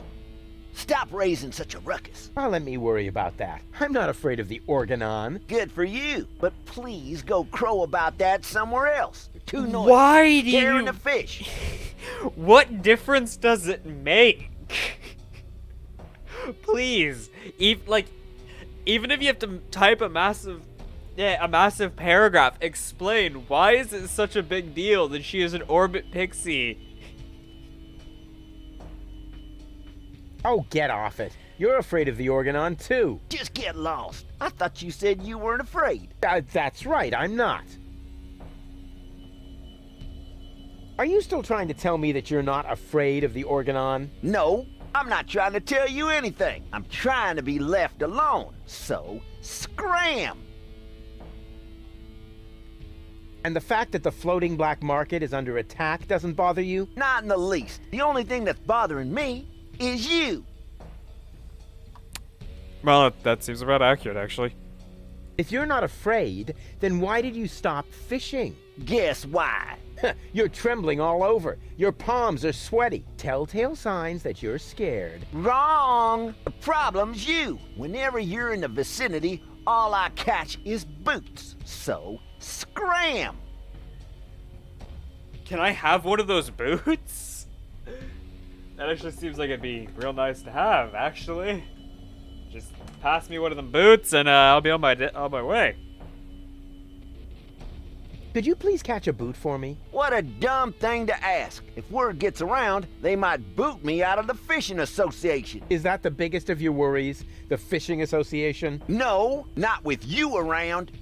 Stop raising such a ruckus. Oh, let me worry about that. I'm not afraid of the Organon. Good for you, but please go crow about that somewhere else. You're too noisy. Why do Tearing you... the fish. What difference does it make? Please, even if you have to type a massive paragraph, explain why is it such a big deal that she is an orbit pixie? Oh, get off it. You're afraid of the Organon, too. Just get lost. I thought you said you weren't afraid. That's right, I'm not. Are you still trying to tell me that you're not afraid of the Organon? No, I'm not trying to tell you anything. I'm trying to be left alone. So, scram! And the fact that the floating black market is under attack doesn't bother you? Not in the least. The only thing that's bothering me is you. Well, that seems about accurate, actually. If you're not afraid, then why did you stop fishing? Guess why? You're trembling all over. Your palms are sweaty. Telltale signs that you're scared. Wrong! The problem's you. Whenever you're in the vicinity, all I catch is boots. So, scram! Can I have one of those boots? That actually seems like it'd be real nice to have, actually. Just pass me one of them boots and I'll be on my way. Could you please catch a boot for me? What a dumb thing to ask. If word gets around, they might boot me out of the fishing association. Is that the biggest of your worries? The fishing association? No, not with you around.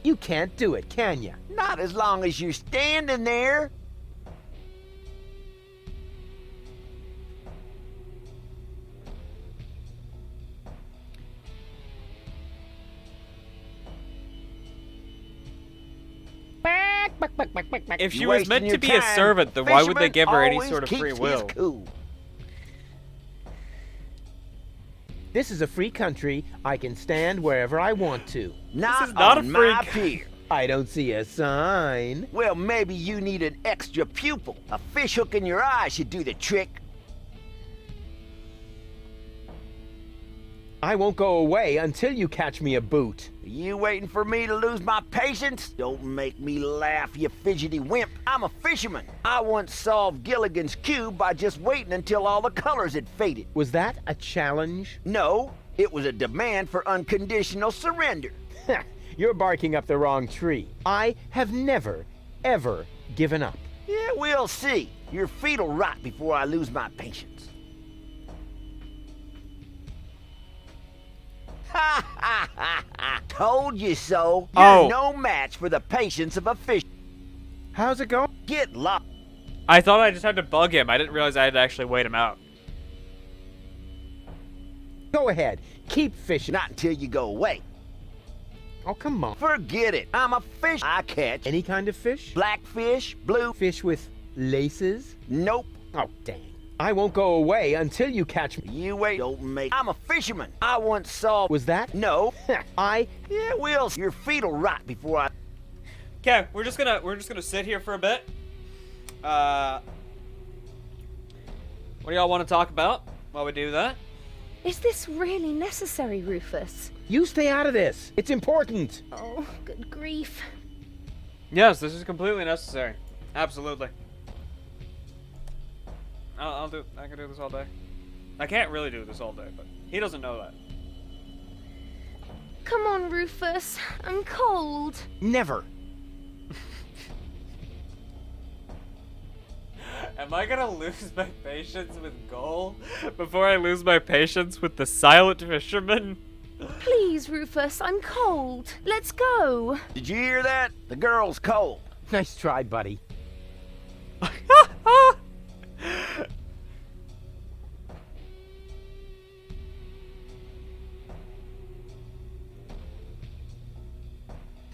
You can't do it, can you? Not as long as you're standing there. If she You're was wasting meant to your be a time. servant, then why would they Fisherman give her any always sort of free keeps his will? cool. This is a free country. I can stand wherever I want to. Not is not on a free my country. pier. I don't see a sign. Well, maybe you need an extra pupil. A fish hook in your eye should do the trick. I won't go away until you catch me a boot. You waiting for me to lose my patience? Don't make me laugh, you fidgety wimp. I'm a fisherman. I once solved Gilligan's Cube by just waiting until all the colors had faded. Was that a challenge? No, it was a demand for unconditional surrender. You're barking up the wrong tree. I have never, ever given up. Yeah, we'll see. Your feet'll rot before I lose my patience. Ha ha ha ha! Told you so. You're no match for the patience of a fish. How's it going? Get lost. I thought I just had to bug him. I didn't realize I had to actually wait him out. Go ahead. Keep fishing. Not until you go away. Oh, come on. Forget it. I'm a fish. I catch Any kind of fish? blackfish, blue. Fish with laces? Nope. Oh, dang. I won't go away until you catch me. You wait. Don't make. I'm a fisherman. I once saw. Was that? No. I. Yeah, Will. Your feet'll rot before I. Okay, we're just gonna sit here for a bit. What do y'all want to talk about while we do that? Is this really necessary, Rufus? You stay out of this. It's important. Oh, good grief. Yes, this is completely necessary. Absolutely. I can do this all day. I can't really do this all day, but he doesn't know that. Come on, Rufus. I'm cold. Never. Am I gonna lose my patience with Gull before I lose my patience with the silent fisherman? Please, Rufus, I'm cold. Let's go. Did you hear that? The girl's cold. Nice try, buddy.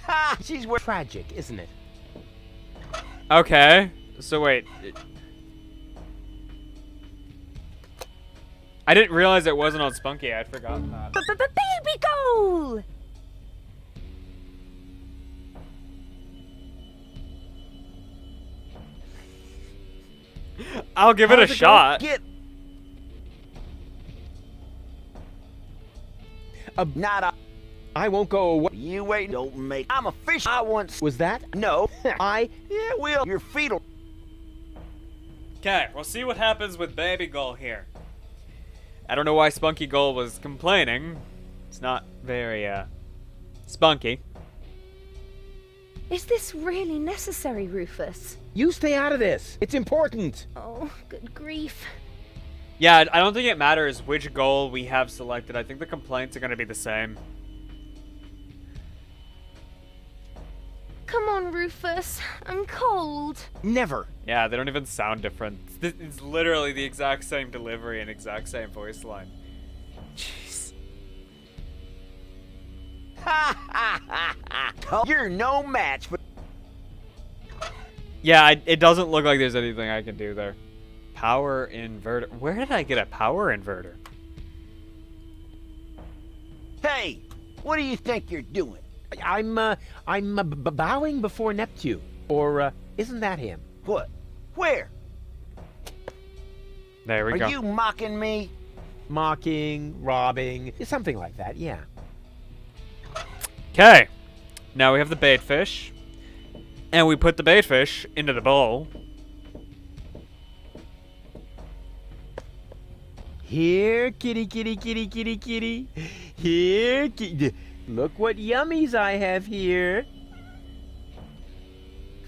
Ha! She's wearing. Tragic, isn't it? Okay, so wait. I didn't realize it wasn't on Spunky. I'd forgotten that. Baby goal! I'll give it a shot. Get Not a... I won't go away. You wait, don't make... I'm a fish. I once... Was that? No. I... Yeah, well, your feet'll... Okay, we'll see what happens with Baby Gull here. I don't know why Spunky Gull was complaining. It's not very, spunky. Is this really necessary, Rufus? You stay out of this. It's important. Oh, good grief. Yeah, I don't think it matters which goal we have selected. I think the complaints are going to be the same. Come on, Rufus. I'm cold. Never. Yeah, they don't even sound different. It's literally the exact same delivery and exact same voice line. Jeez. You're no match for... Yeah, it doesn't look like there's anything I can do there. Power inverter. Where did I get a power inverter? Hey, what do you think you're doing? I'm bowing before Neptune. Or, isn't that him? What? Where? There we Are go. you mocking me? Mocking, robbing, something like that, yeah. Okay. Now we have the bait fish. And we put the bait fish into the bowl. Here, kitty, kitty, kitty, kitty, kitty. Here, kitty. Look what yummies I have here.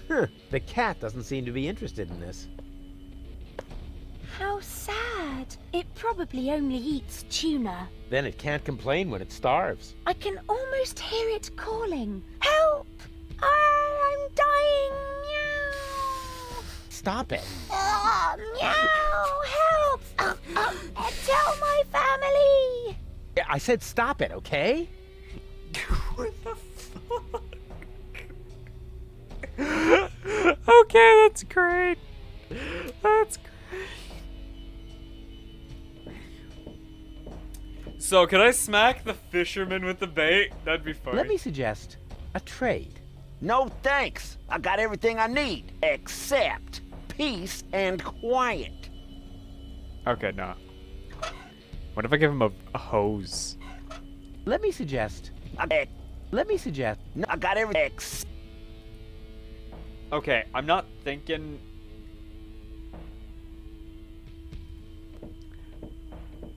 Huh, the cat doesn't seem to be interested in this. How sad. It probably only eats tuna. Then it can't complain when it starves. I can almost hear it calling. Help! I'm dying. Meow. Stop it. Meow! Help! Tell my family! I said stop it, okay? What the fuck? Okay, that's great. That's great. So, can I smack the fisherman with the bait? That'd be funny. Let me suggest a trade. No thanks. I got everything I need, except peace and quiet. Okay, no. What if I give him a hose? Let me suggest. Let me suggest. No, I got everything. Okay, I'm not thinking...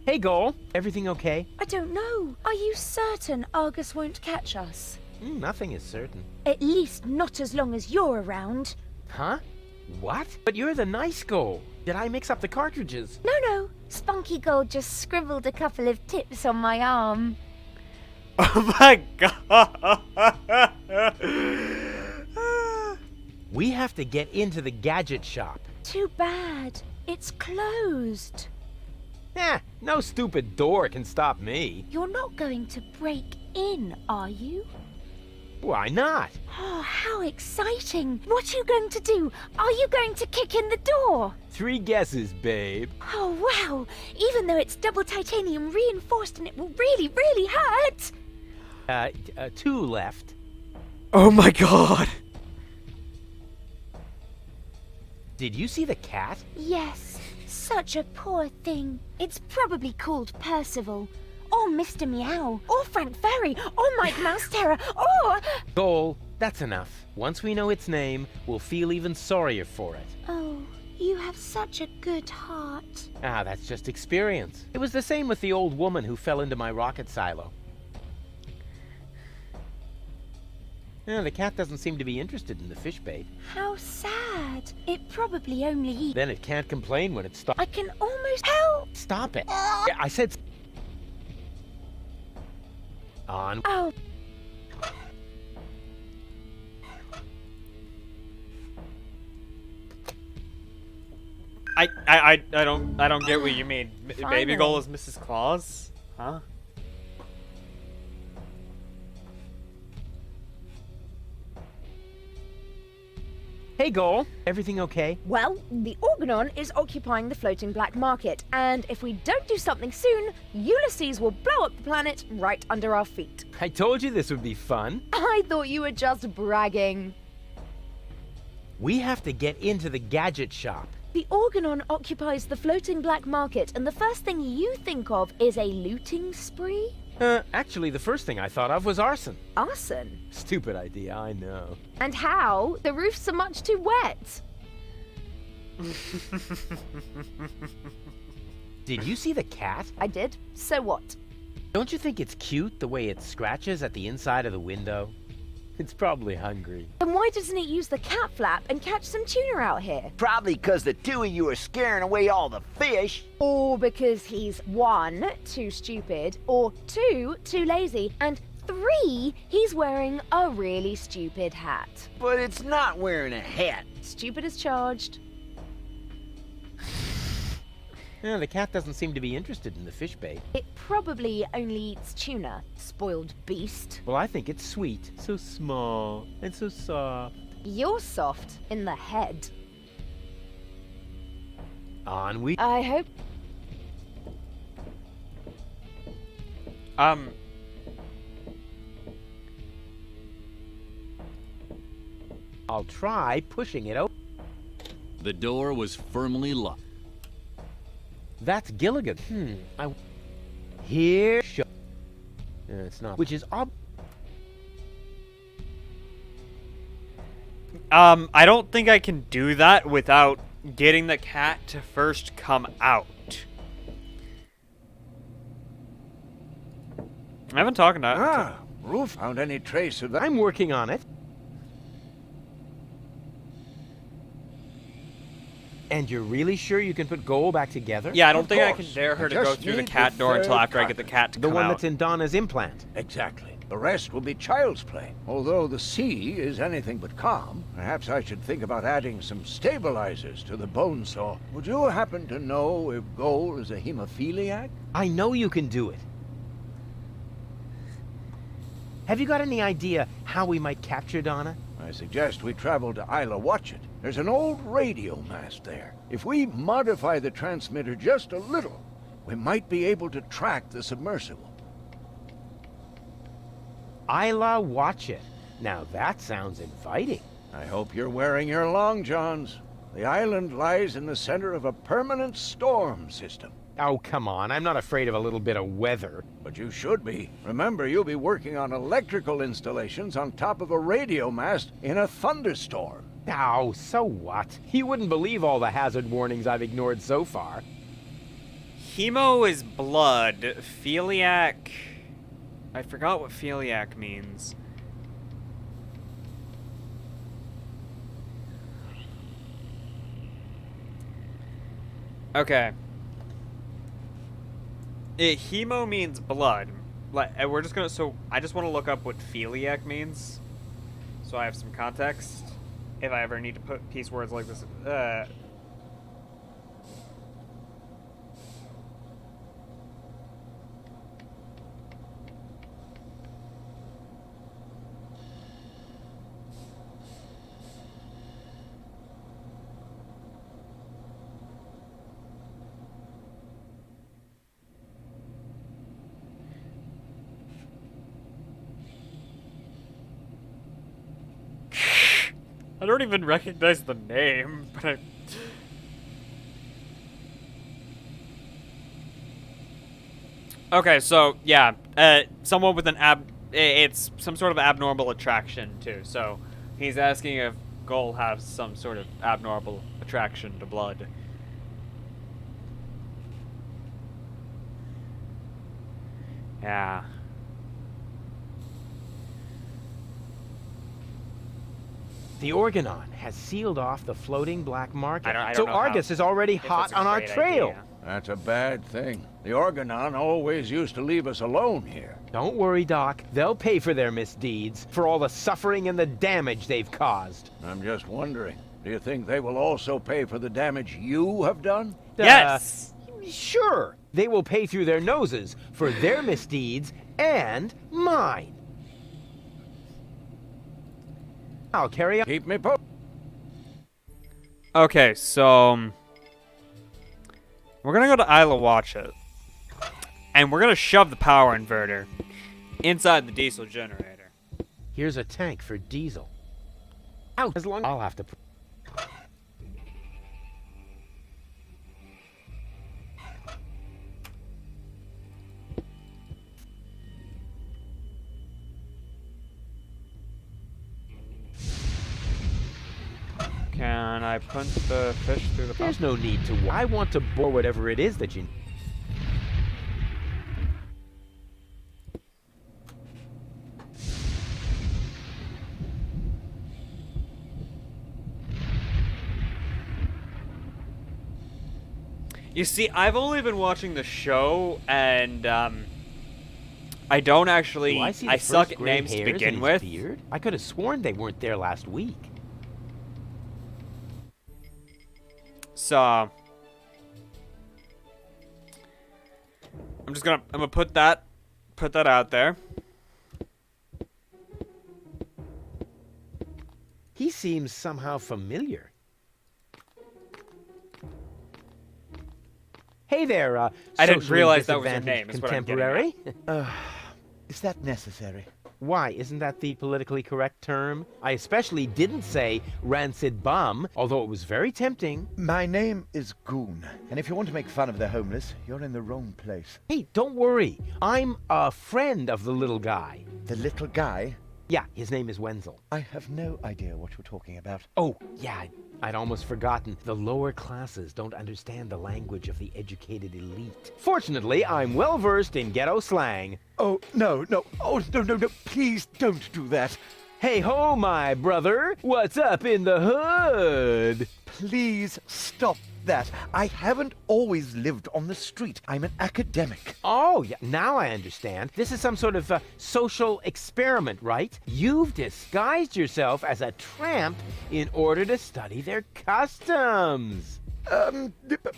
Hey, Goal. Everything okay? I don't know. Are you certain Argus won't catch us? Nothing is certain. At least not as long as you're around. Huh? What? But you're the nice Goal. Did I mix up the cartridges? No. Spunky Gold just scribbled a couple of tips on my arm. Oh my god! We have to get into the gadget shop. Too bad. It's closed. No stupid door can stop me. You're not going to break in, are you? Why not? Oh, how exciting. What are you going to do? Are you going to kick in the door? 3 guesses, babe. Oh, wow. Even though it's double titanium reinforced and it will really, really hurt. 2 left. Oh my god! Did you see the cat? Yes, such a poor thing. It's probably called Percival, or Mr. Meow, or Frank Ferry, or Mike Mouse Terror, or... Goal, that's enough. Once we know its name, we'll feel even sorrier for it. Oh, you have such a good heart. That's just experience. It was the same with the old woman who fell into my rocket silo. The cat doesn't seem to be interested in the fish bait. How sad. It probably only eats... Then it can't complain when it stops. I can almost... Help! Stop it. I said... On. Oh. I don't get what you mean. Baby Finally. Gull is Mrs. Claus? Huh? Hey, Goal. Everything okay? Well, the Organon is occupying the floating black market, and if we don't do something soon, Ulysses will blow up the planet right under our feet. I told you this would be fun. I thought you were just bragging. We have to get into the gadget shop. The Organon occupies the floating black market, and the first thing you think of is a looting spree? Actually, the first thing I thought of was arson. Arson? Stupid idea, I know. And how? The roofs are much too wet. Did you see the cat? I did. So what? Don't you think it's cute the way it scratches at the inside of the window? It's probably hungry. Then why doesn't it use the cat flap and catch some tuna out here? Probably 'cause the two of you are scaring away all the fish. Or because he's 1, too stupid, or 2, too lazy, and 3, he's wearing a really stupid hat. But it's not wearing a hat. Stupid is charged. Yeah, the cat doesn't seem to be interested in the fish bait. It probably only eats tuna, spoiled beast. Well, I think it's sweet. So small and so soft. You're soft in the head. On we... I hope... I'll try pushing it open. The door was firmly locked. That's Gilligan. Here... it's not... Which is I don't think I can do that without getting the cat to first come out. I haven't talked to... Rufus found any trace of that? I'm working on it. And you're really sure you can put Goal back together? Yeah, I don't Of think I course. can dare her I to go just through the need cat the door until third after I get the cat to The come one out. that's in Donna's implant. Exactly. The rest will be child's play. Although the sea is anything but calm, perhaps I should think about adding some stabilizers to the bone saw. Would you happen to know if Goal is a hemophiliac? I know you can do it. Have you got any idea how we might capture Donna? I suggest we travel to Isla Watchet. There's an old radio mast there. If we modify the transmitter just a little, we might be able to track the submersible. Isla Watchet. Now that sounds inviting. I hope you're wearing your long johns. The island lies in the center of a permanent storm system. Oh, come on. I'm not afraid of a little bit of weather. But you should be. Remember, you'll be working on electrical installations on top of a radio mast in a thunderstorm. Oh, so what? You wouldn't believe all the hazard warnings I've ignored so far. Hemo is blood. Philiac... I forgot what philiac means. Okay. Hemo means blood. Like, we're just gonna... So, I just want to look up what philiac means. So I have some context. If I ever need to put piece words like this... I don't even recognize the name, but I... Okay, so, yeah, someone with an it's some sort of abnormal attraction, too, so he's asking if Goal has some sort of abnormal attraction to blood. Yeah. The Organon has sealed off the floating black market. I don't so know Argus is already hot on our trail. That's a bad thing. The Organon always used to leave us alone here. Don't worry, Doc. They'll pay for their misdeeds, for all the suffering and the damage they've caused. I'm just wondering, do you think they will also pay for the damage you have done? Yes! Sure. They will pay through their noses for their misdeeds and mine. I'll carry on. Keep me posted. Okay, so... we're gonna go to Isla Watchet. And we're gonna shove the power inverter inside the diesel generator. Here's a tank for diesel. Out. As long I'll have to... And I put the fish through the pump. There's no need to. I want to bore whatever it is that you. You see, I've only been watching the show, and I don't actually. Oh, I see I the suck first at gray names to hairs in begin his with. beard. I could have sworn they weren't there last week. So I'm gonna put that out there. He seems somehow familiar. Hey there, I didn't socially realize that was your disadvantaged name, is what I'm getting contemporary. Is that necessary? Why, isn't that the politically correct term? I especially didn't say rancid bum, although it was very tempting. My name is Goon, and if you want to make fun of the homeless, you're in the wrong place. Hey, don't worry. I'm a friend of the little guy. The little guy? Yeah, his name is Wenzel. I have no idea what you're talking about. Oh, yeah, I'd almost forgotten. The lower classes don't understand the language of the educated elite. Fortunately, I'm well versed in ghetto slang. Oh, no. Oh, no. Please don't do that. Hey ho, my brother. What's up in the hood? Please stop that. I haven't always lived on the street. I'm an academic. Oh, yeah, now I understand. This is some sort of social experiment, right? You've disguised yourself as a tramp in order to study their customs.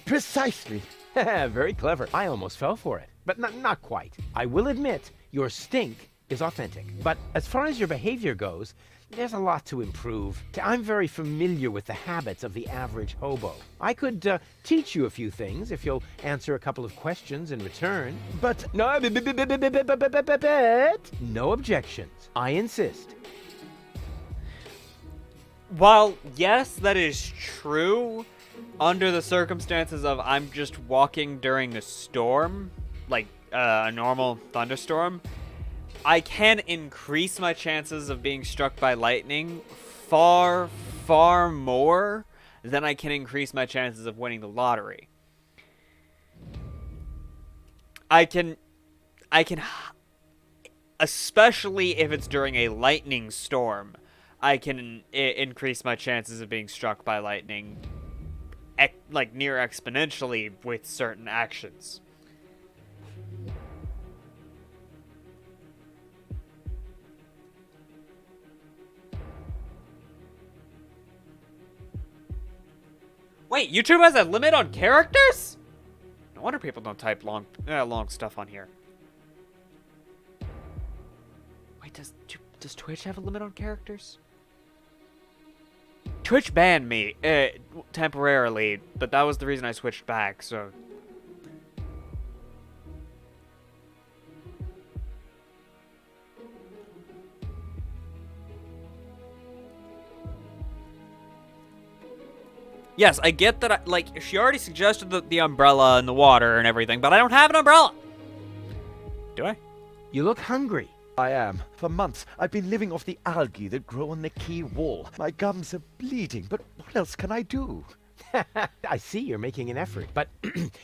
Precisely. Very clever. I almost fell for it, but not quite. I will admit, your stink is authentic. But as far as your behavior goes, there's a lot to improve. I'm very familiar with the habits of the average hobo. I could teach you a few things if you'll answer a couple of questions in return. But No objections. I insist. While yes, that is true, under the circumstances of I'm just walking during a storm, like a normal thunderstorm, I can increase my chances of being struck by lightning far, far more than I can increase my chances of winning the lottery. I can, especially if it's during a lightning storm, I can increase my chances of being struck by lightning, like near exponentially with certain actions. Wait, YouTube has a limit on characters? No wonder people don't type long stuff on here. Wait, does Twitch have a limit on characters? Twitch banned me temporarily, but that was the reason I switched back, so... Yes, I get that, like, she already suggested the umbrella and the water and everything, but I don't have an umbrella! Do I? You look hungry. I am. For months, I've been living off the algae that grow on the quay wall. My gums are bleeding, but what else can I do? I see you're making an effort, but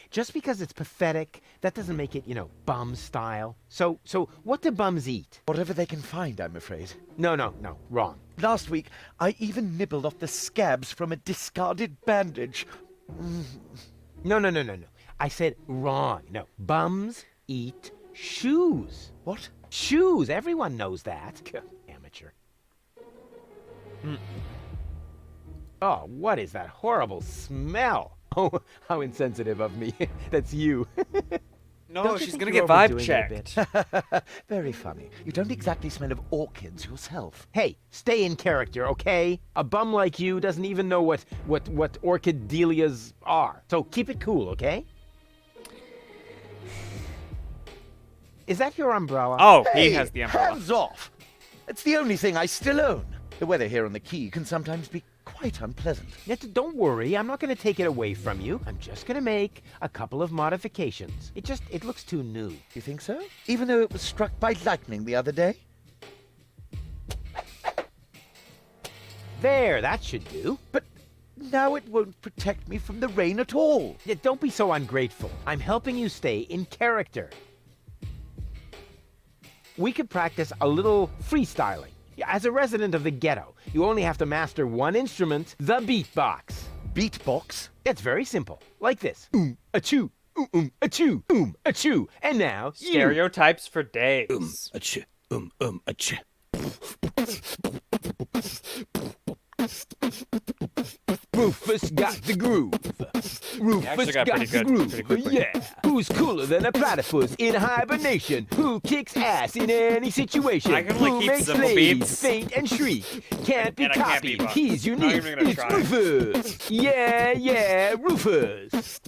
just because it's pathetic, that doesn't make it, bum style. So what do bums eat? Whatever they can find, I'm afraid. No, wrong. Last week, I even nibbled off the scabs from a discarded bandage. No. I said wrong. No, bums eat shoes. What? Shoes, everyone knows that. Amateur. Oh, what is that horrible smell? Oh, how insensitive of me. That's you. No, Don't you she's think gonna you're get vibe overdoing it a checked. bit? Very funny. You don't exactly smell of orchids yourself. Hey, stay in character, okay? A bum like you doesn't even know what orchid dahlias are. So keep it cool, okay? Is that your umbrella? Oh, Hey, he has the umbrella. hands off! It's the only thing I still own. The weather here on the quay can sometimes be quite unpleasant. Don't worry, I'm not going to take it away from you. I'm just going to make a couple of modifications. It looks too new. You think so? Even though it was struck by lightning the other day? There, that should do. But now it won't protect me from the rain at all. Yeah, don't be so ungrateful. I'm helping you stay in character. We could practice a little freestyling. Yeah, as a resident of the ghetto, you only have to master one instrument, the beatbox. Beatbox? It's very simple. Like this. Achoo. Achoo. Achoo. And now, you. Stereotypes for days. Achoo. Achoo. Rufus got the groove. Rufus got got pretty the good groove. pretty quickly. Yeah. Who's cooler than a platypus in hibernation? Who kicks ass in any situation? I can only Who keep makes simple ladies beats. faint and shriek? Can't be And I can't copied. beatbox. He's I'm not unique. even gonna It's try. Rufus. Yeah, Rufus.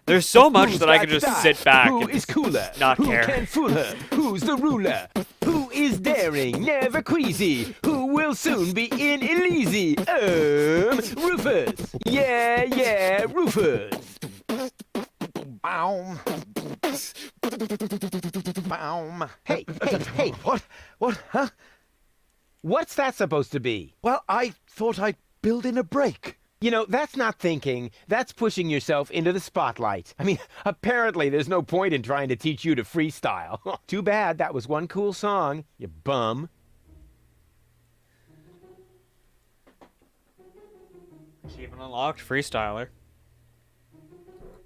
There's so much Who's that I got can just style? sit back Who and is cooler? not Who care. can fool her? Who's the ruler? Who is daring, never queasy? Who will soon be in Elysi? Rufus. Yeah, Rufus. Baum. Baum. Hey. What? Huh? What's that supposed to be? Well, I thought I'd build in a break. You know, that's not thinking. That's pushing yourself into the spotlight. I mean, apparently there's no point in trying to teach you to freestyle. Too bad that was one cool song, you bum. Achievement unlocked, freestyler.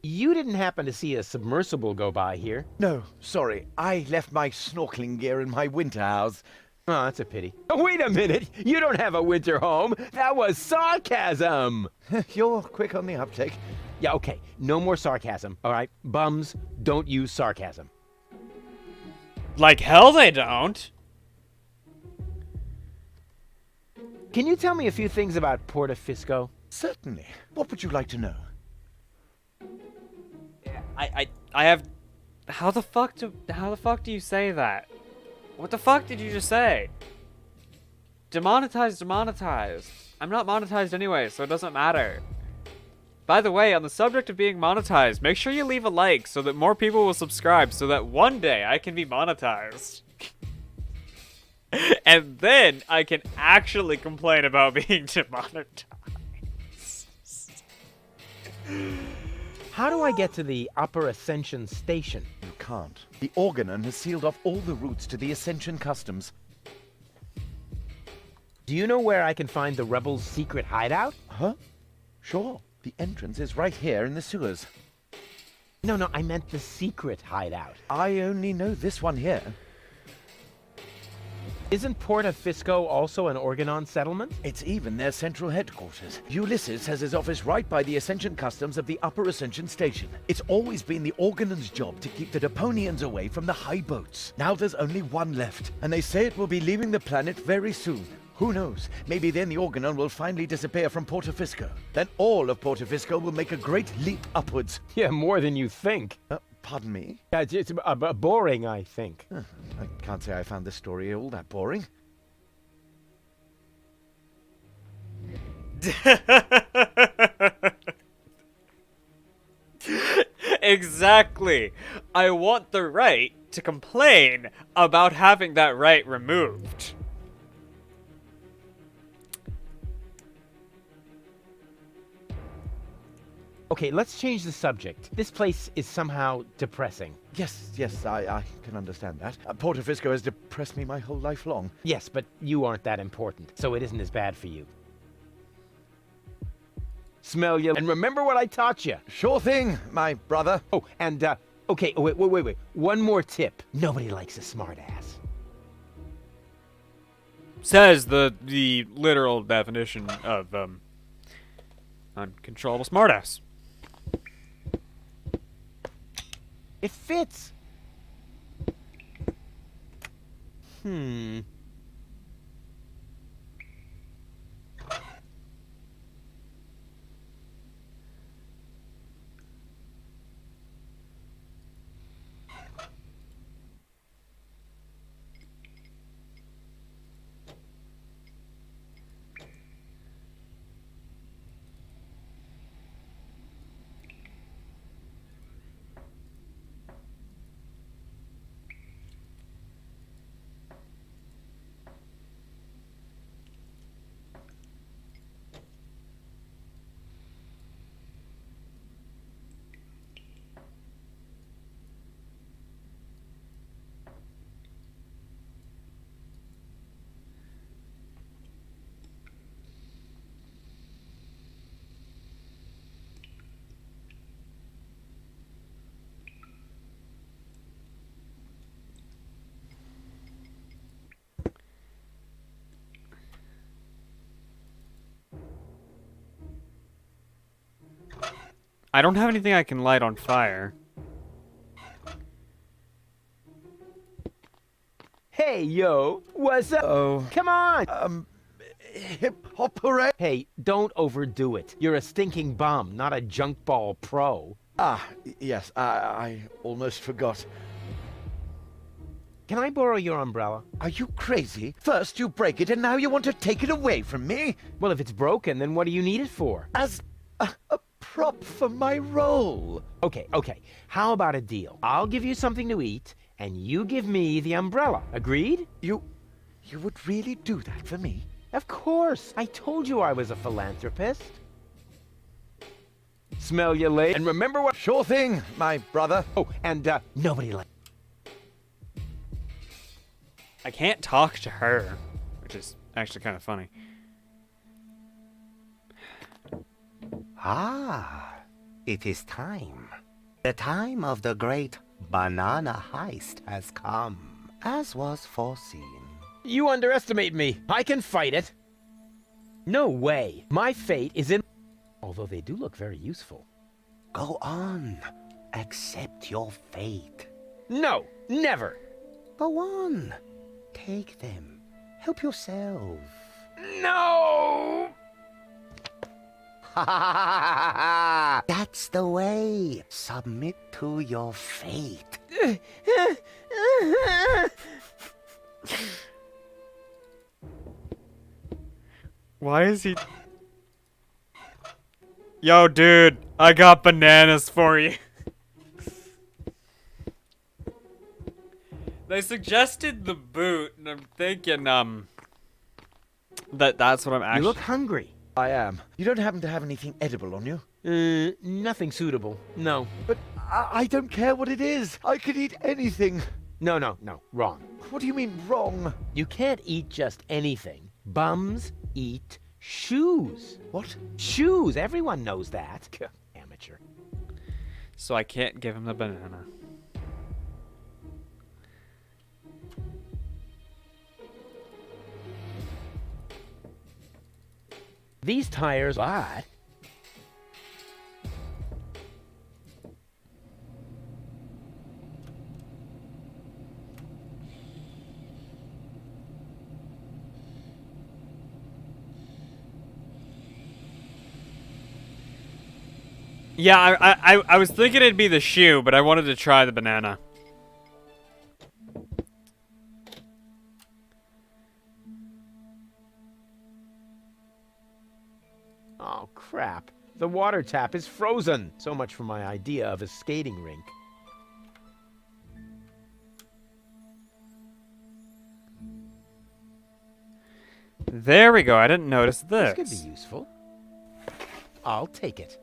You didn't happen to see a submersible go by here. No, sorry. I left my snorkeling gear in my winter house. Oh, that's a pity. Oh, wait a minute! You don't have a winter home! That was sarcasm! You're quick on the uptake. Yeah, okay. No more sarcasm, all right? Bums, don't use sarcasm. Like hell they don't. Can you tell me a few things about Portafisco? Certainly. What would you like to know? I have. How the fuck do you say that? What the fuck did you just say? Demonetized. I'm not monetized anyway, so it doesn't matter. By the way, on the subject of being monetized, make sure you leave a like so that more people will subscribe so that one day I can be monetized. And then I can actually complain about being demonetized. How do I get to the Upper Ascension Station? You can't. The Organon has sealed off all the routes to the Ascension Customs. Do you know where I can find the rebels' secret hideout? Huh? Sure. The entrance is right here in the sewers. No, I meant the secret hideout. I only know this one here. Isn't Portafisco also an Organon settlement? It's even their central headquarters. Ulysses has his office right by the Ascension Customs of the Upper Ascension Station. It's always been the Organon's job to keep the Deponians away from the high boats. Now there's only one left, and they say it will be leaving the planet very soon. Who knows? Maybe then the Organon will finally disappear from Portafisco. Then all of Portafisco will make a great leap upwards. Yeah, more than you think. Pardon me? It's boring, I think. I can't say I found this story all that boring. Exactly. I want the right to complain about having that right removed. Okay, let's change the subject. This place is somehow depressing. Yes, I can understand that. Portafisco has depressed me my whole life long. Yes, but you aren't that important, so it isn't as bad for you. Smell you, and remember what I taught you. Sure thing, my brother. Oh, and, okay, wait. One more tip. Nobody likes a smartass. Says the literal definition of, uncontrollable smartass. It fits. I don't have anything I can light on fire. Hey, yo, what's up? Oh. Come on! Hip-hop hooray! Hey, don't overdo it. You're a stinking bum, not a junk ball pro. Yes, I almost forgot. Can I borrow your umbrella? Are you crazy? First you break it, and now you want to take it away from me? Well, if it's broken, then what do you need it for? As a prop for my role. Okay. How about a deal? I'll give you something to eat, and you give me the umbrella. Agreed? You would really do that for me? Of course. I told you I was a philanthropist. Smell you later. And remember what... Sure thing, my brother. Oh, and nobody like... I can't talk to her, which is actually kind of funny. Ah, it is time. The time of the great banana heist has come, as was foreseen. You underestimate me. I can fight it. No way. My fate is in... Although they do look very useful. Go on. Accept your fate. No, never. Go on. Take them. Help yourself. No! That's the way. Submit to your fate. Why is he... Yo, dude, I got bananas for you. They suggested the boot, and I'm thinking, that's what I'm actually... You look hungry. I am. You don't happen to have anything edible on you? Nothing suitable. No. But I don't care what it is. I could eat anything. No, wrong. What do you mean, wrong? You can't eat just anything. Bums eat shoes. What? Shoes, everyone knows that. Amateur. So I can't give him the banana. These tires are... Yeah, I was thinking it'd be the shoe, but I wanted to try the banana. Oh, crap. The water tap is frozen. So much for my idea of a skating rink. There we go. I didn't notice this. This could be useful. I'll take it.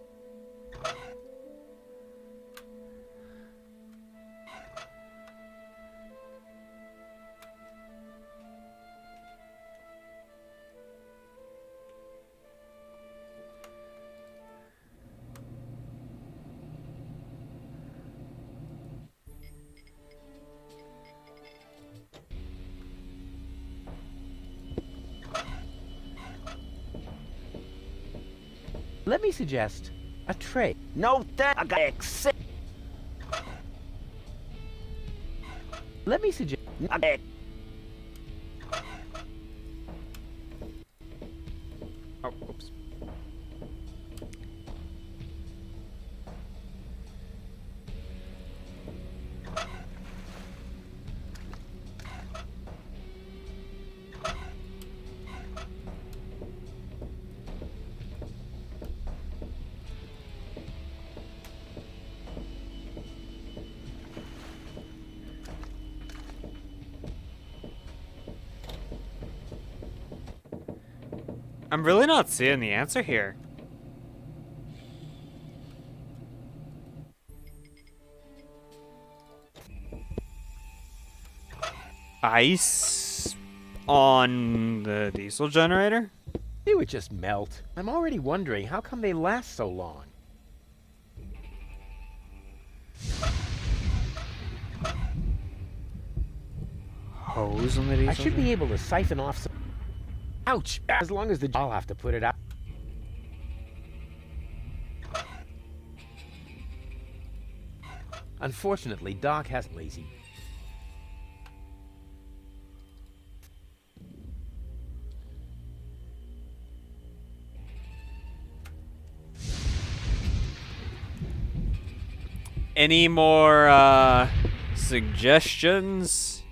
Let me suggest a tray. No thanks. Let me suggest... Oh, oops. I'm really not seeing the answer here. Ice on the diesel generator? It would just melt. I'm already wondering, how come they last so long? Hose on the diesel I should be able to siphon off some... Ouch! As long as the... I'll have to put it out. Unfortunately, Doc has lazy. Any more suggestions?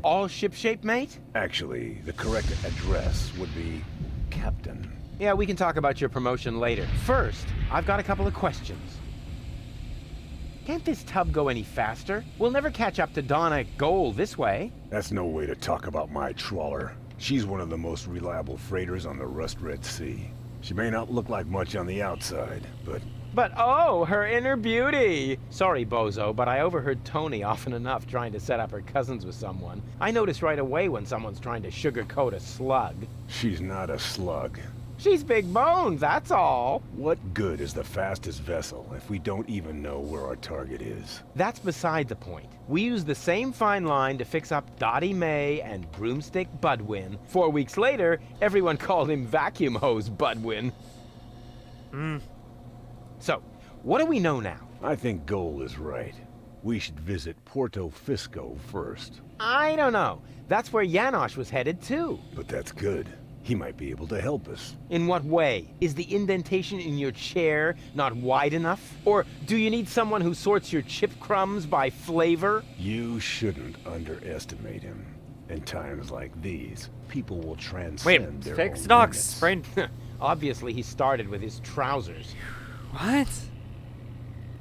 All shipshape, mate? Actually, the correct address would be Captain. Yeah, we can talk about your promotion later. First, I've got a couple of questions. Can't this tub go any faster? We'll never catch up to Donna Gold this way. That's no way to talk about my trawler. She's one of the most reliable freighters on the Rust-Red Sea. She may not look like much on the outside, but... But oh, her inner beauty! Sorry, Bozo, but I overheard Tony often enough trying to set up her cousins with someone. I notice right away when someone's trying to sugarcoat a slug. She's not a slug. She's big bones, that's all. What good is the fastest vessel if we don't even know where our target is? That's beside the point. We used the same fine line to fix up Dottie May and Broomstick Budwin. 4 weeks later, everyone called him Vacuum Hose Budwin. So, what do we know now? I think Goal is right. We should visit Porto Fisco first. I don't know. That's where Janosch was headed too. But that's good. He might be able to help us. In what way? Is the indentation in your chair not wide enough? Or do you need someone who sorts your chip crumbs by flavor? You shouldn't underestimate him. In times like these, people will transcend Wait, their fix own Doc's limits. friend. Obviously, he started with his trousers. What?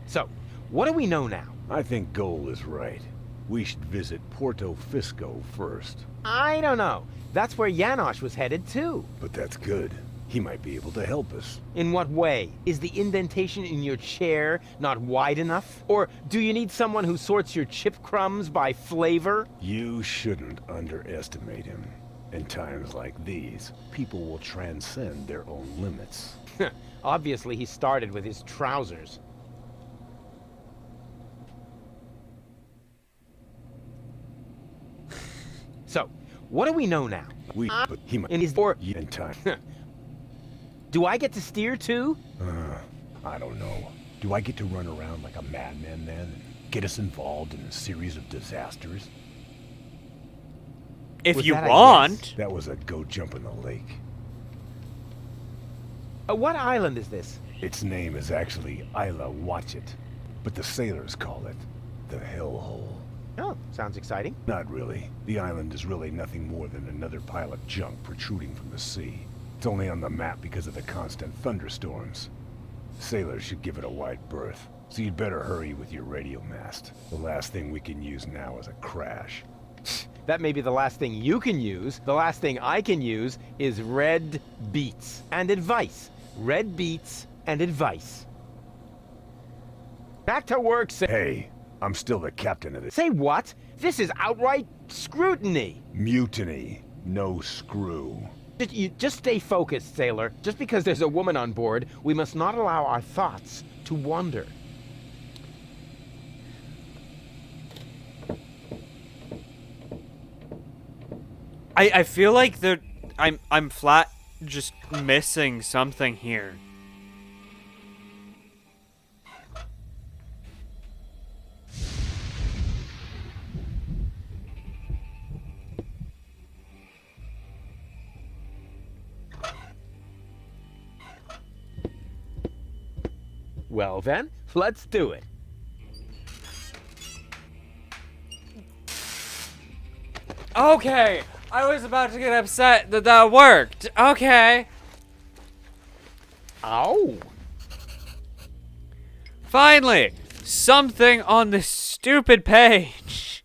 So, what do we know now? I think Goal is right. We should visit Porto Fisco first. I don't know. That's where Janosch was headed too. But that's good. He might be able to help us. In what way? Is the indentation in your chair not wide enough? Or do you need someone who sorts your chip crumbs by flavor? You shouldn't underestimate him. In times like these, people will transcend their own limits. Obviously, he started with his trousers. So, what do we know now? But he might. And is or In time. do I get to steer too? I don't know. Do I get to run around like a madman then and get us involved in a series of disasters? If Was you that a want. That was a go jump in the lake. What island is this? Its name is actually Isla Watchet, but the sailors call it the Hellhole. Oh, sounds exciting. Not really. The island is really nothing more than another pile of junk protruding from the sea. It's only on the map because of the constant thunderstorms. Sailors should give it a wide berth, so you'd better hurry with your radio mast. The last thing we can use now is a crash. That may be the last thing you can use. The last thing I can use is red beets and advice. Red beets and advice. Back to work, Hey, I'm still the captain of this. Say what? This is outright scrutiny. Mutiny. No screw. You just stay focused, sailor. Just because there's a woman on board, we must not allow our thoughts to wander. I feel like I'm flat just missing something here. Well then, let's do it. Okay, I was about to get upset that that worked. Okay. Ow. Finally, something on this stupid page.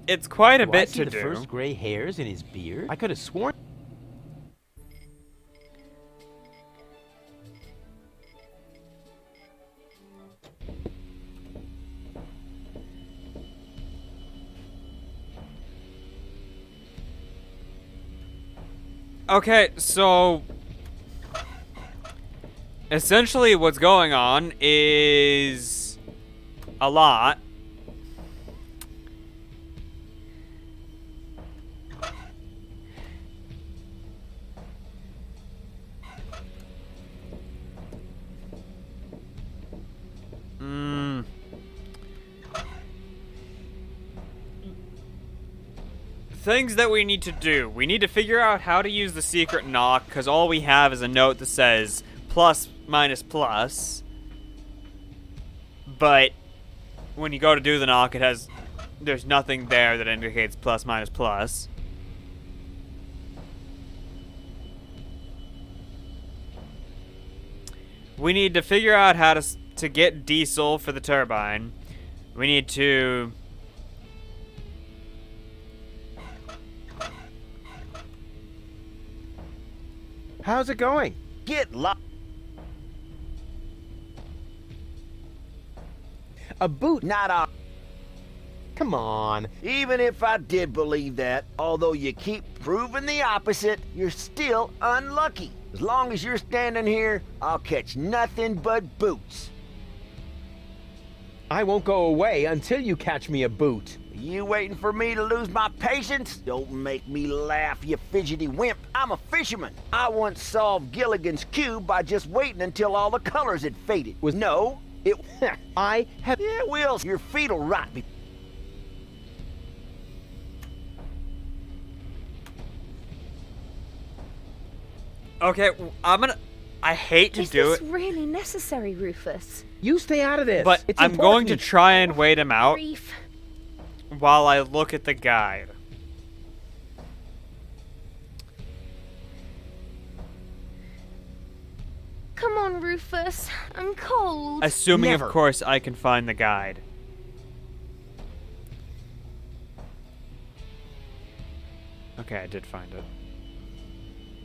It's quite a Do I bit see to the do. first gray hairs in his beard? I could have sworn. Okay, so essentially what's going on is a lot. Things that we need to do. We need to figure out how to use the secret knock, because all we have is a note that says plus, minus, plus. But when you go to do the knock, there's nothing there that indicates plus, minus, plus. We need to figure out how to get diesel for the turbine. We need to... How's it going? Get lost. A boot? Not a... Come on. Even if I did believe that, although you keep proving the opposite, you're still unlucky. As long as you're standing here, I'll catch nothing but boots. I won't go away until you catch me a boot. You waiting for me to lose my patience? Don't make me laugh, you fidgety wimp. I'm a fisherman. I once solved Gilligan's Cube by just waiting until all the colors had faded. No, it... I have... Yeah, Will, your feet'll rot me. Okay, I hate to do it. Is this really necessary, Rufus? You stay out of this. But It's I'm going to important. try and wait him out Grief. while I look at the guide. Come on, Rufus. I'm cold. Assuming, Never. of course, I can find the guide. Okay, I did find it.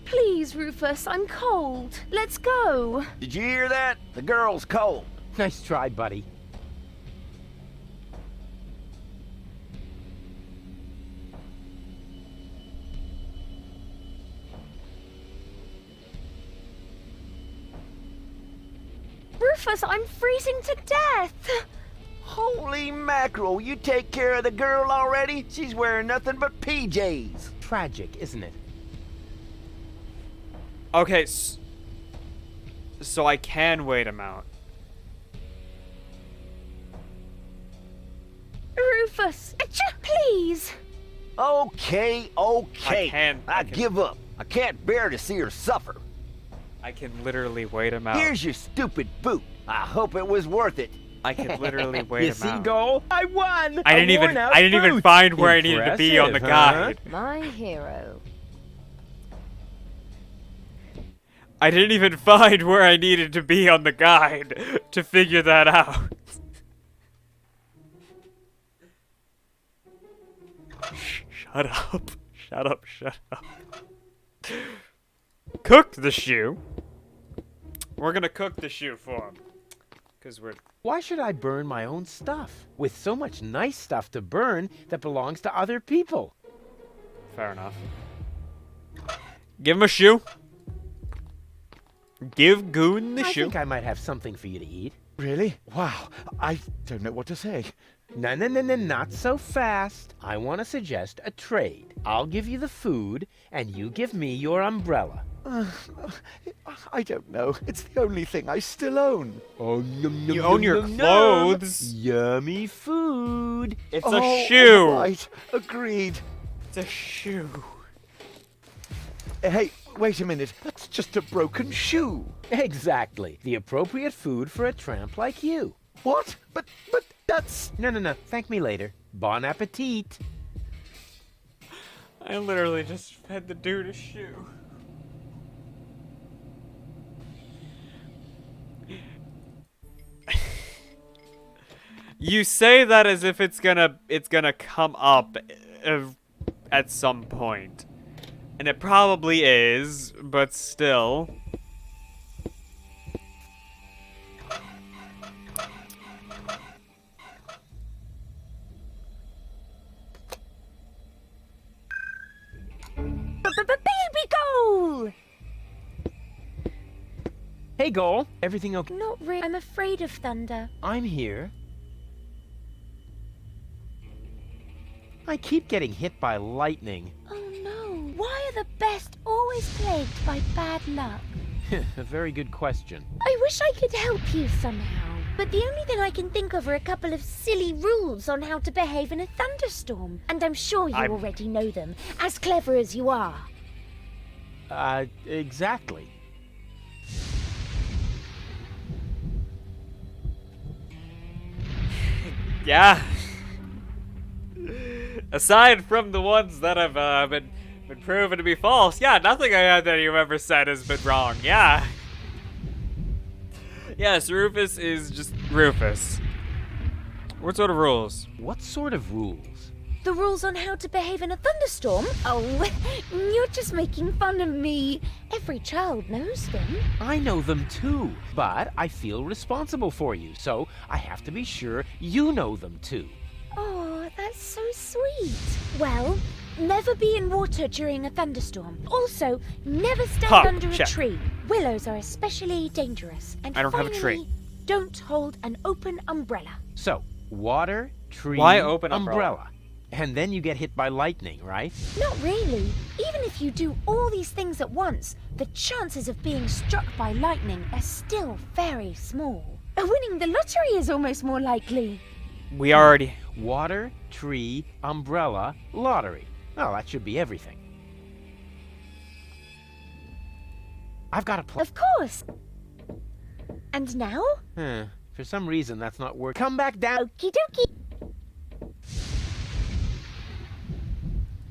Please, Rufus, I'm cold. Let's go. Did you hear that? The girl's cold. Nice try, buddy. Rufus, I'm freezing to death. Holy mackerel, you take care of the girl already? She's wearing nothing but PJs. Tragic, isn't it? Okay, so I can wait him out. Rufus, please. Okay. I can give up. I can't bear to see her suffer. I can literally wait him out. Here's your stupid boot. I hope it was worth it. I can literally wait You him see, out. Goal? I won! I didn't even find where I needed to be on the guide. My hero. I didn't even find where I needed to be on the guide to figure that out. Shut up. Shut up. Cook the shoe. We're gonna cook the shoe for him. Because we're... Why should I burn my own stuff? With so much nice stuff to burn that belongs to other people. Fair enough. Give him a shoe. Give Goon the I shoe. think I might have something for you to eat. Really? Wow. I don't know what to say. No, not so fast. I want to suggest a trade. I'll give you the food, and you give me your umbrella. I don't know. It's the only thing I still own. Oh, You own your clothes. Yummy food. It's a shoe. Right. Agreed. It's a shoe. Hey, wait a minute. That's just a broken shoe. Exactly. The appropriate food for a tramp like you. What? But that's... No. Thank me later. Bon appetit. I literally just fed the dude a shoe. You say that as if it's gonna come up at some point. And it probably is, but still. Baby Hey, Goal. Everything okay? Not really. I'm afraid of thunder. I'm here. I keep getting hit by lightning. Oh no. Why are the best always plagued by bad luck? A very good question. I wish I could help you somehow. But the only thing I can think of are a couple of silly rules on how to behave in a thunderstorm. And I'm sure you already know them, as clever as you are. Exactly. Yeah. Aside from the ones that have been proven to be false, yeah, nothing that you've ever said has been wrong. Yeah. Yes, Rufus is just Rufus. What sort of rules? What sort of rules? The rules on how to behave in a thunderstorm? Oh, you're just making fun of me. Every child knows them. I know them too, but I feel responsible for you, so I have to be sure you know them too. Oh, that's so sweet. Well, never be in water during a thunderstorm. Also, never stand under a tree. Willows are especially dangerous. And I don't have a tree. Don't hold an open umbrella. So, water, tree, Why open umbrella? And then you get hit by lightning, right? Not really. Even if you do all these things at once, the chances of being struck by lightning are still very small. Winning the lottery is almost more likely. We already... Water, tree, umbrella, lottery. Well, that should be everything. I've got a plan. Of course. And now? For some reason, that's not working. Come back down. Okie dokie.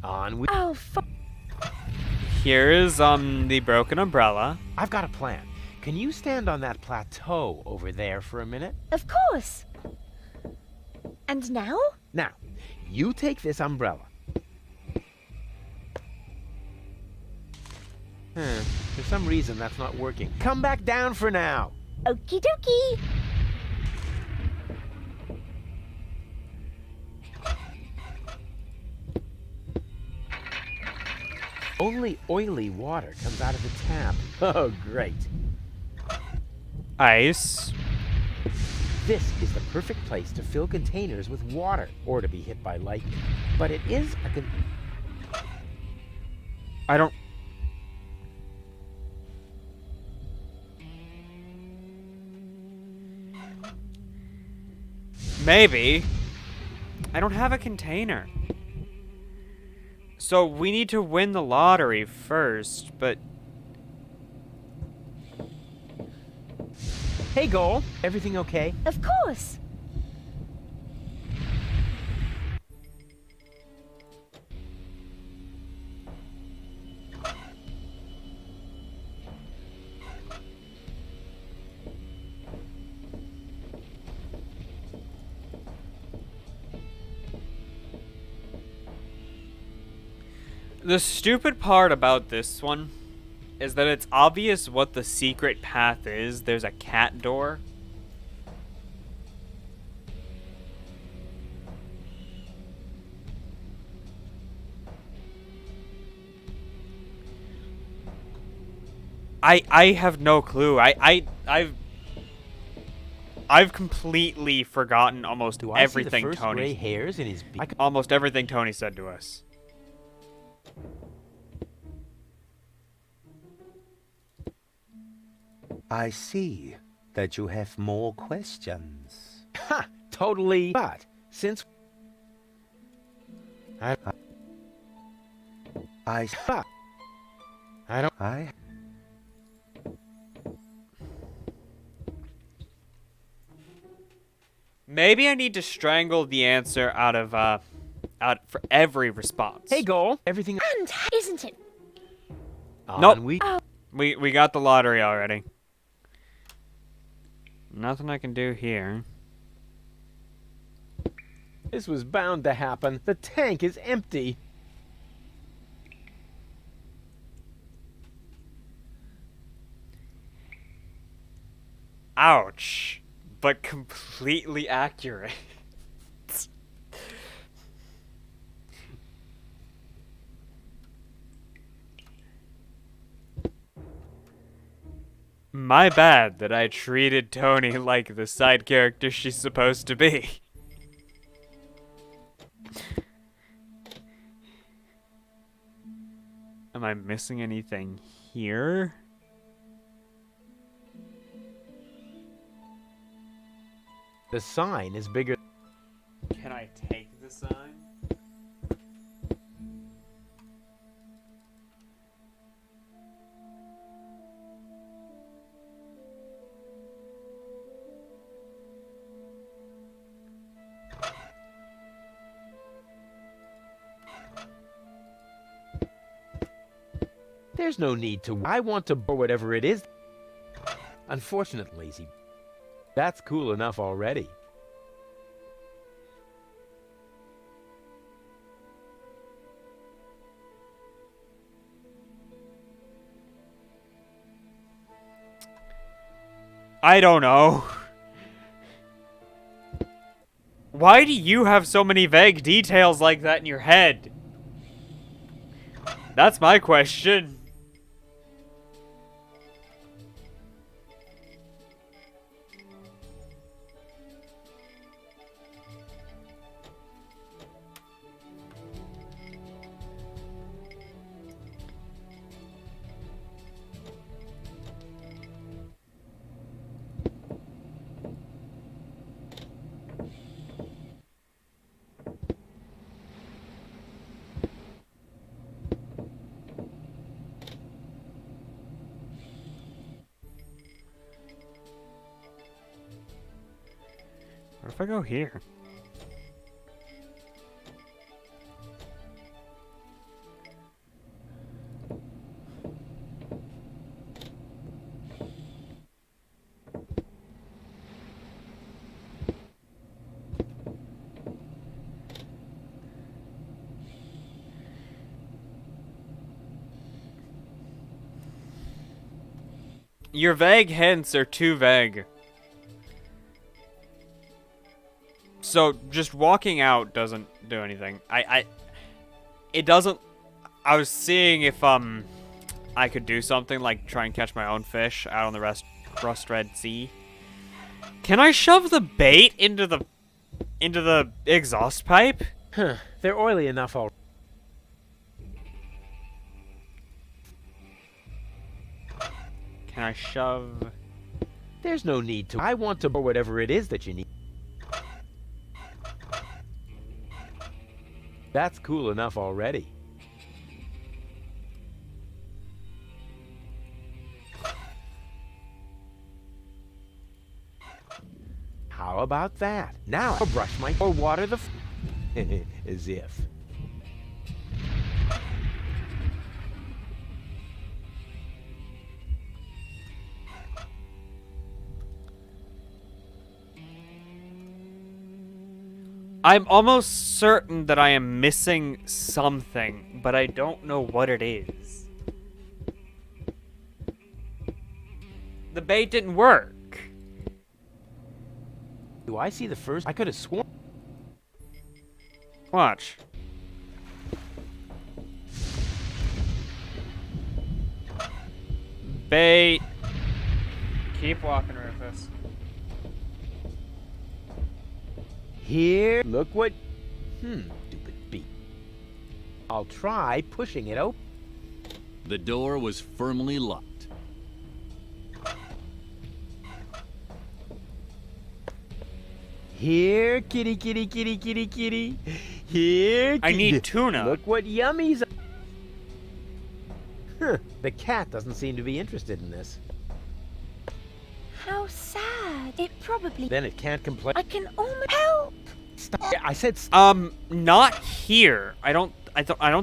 On we... Oh, Here is, the broken umbrella. I've got a plan. Can you stand on that plateau over there for a minute? Of course. And now? Now, you take this umbrella. For some reason, that's not working. Come back down for now. Okie dokie. Only oily water comes out of the tap. Oh, great. Ice. This is the perfect place to fill containers with water or to be hit by lightning. But it is a I don't... Maybe. I don't have a container. So we need to win the lottery first, but... Hey, Goal. Everything okay? Of course. The stupid part about this one is that it's obvious what the secret path is. There's a cat door. I have no clue. I've completely forgotten almost everything see the first Tony gray hairs in his almost everything Tony said to us. I see that you have more questions. Ha! Totally. But since I don't. Maybe I need to strangle the answer out for every response. Hey, Goal. Everything. And isn't it? Nope. Oh. We got the lottery already. Nothing I can do here. This was bound to happen. The tank is empty. Ouch. But completely accurate. My bad that I treated Tony like the side character she's supposed to be. Am I missing anything here? The sign is bigger. Can I take the sign? There's no need to. I want to borrow whatever it is. Unfortunate, lazy. That's cool enough already. I don't know. Why do you have so many vague details like that in your head? That's my question. What if I go here? Your vague hints are too vague. So just walking out doesn't do anything. It doesn't. I was seeing if I could do something like try and catch my own fish out on the Rust Red Sea. Can I shove the bait into the exhaust pipe? Huh, they're oily enough already. Can I shove? There's no need to. I want to borrow whatever it is that you need. That's cool enough already. How about that? Now I'll brush my or water the as if. I'm almost certain that I am missing something, but I don't know what it is. The bait didn't work. Do I see the first? I could have sworn. Watch. Bait. Keep walking, Rufus. Here, look what... stupid bee. I'll try pushing it open. The door was firmly locked. Here, kitty, kitty, kitty, kitty, kitty. Here, I need tuna. Look what yummies. Huh, the cat doesn't seem to be interested in this. How sad. It probably... Then it can't complain. I can almost help. Stop. I said not here. I don't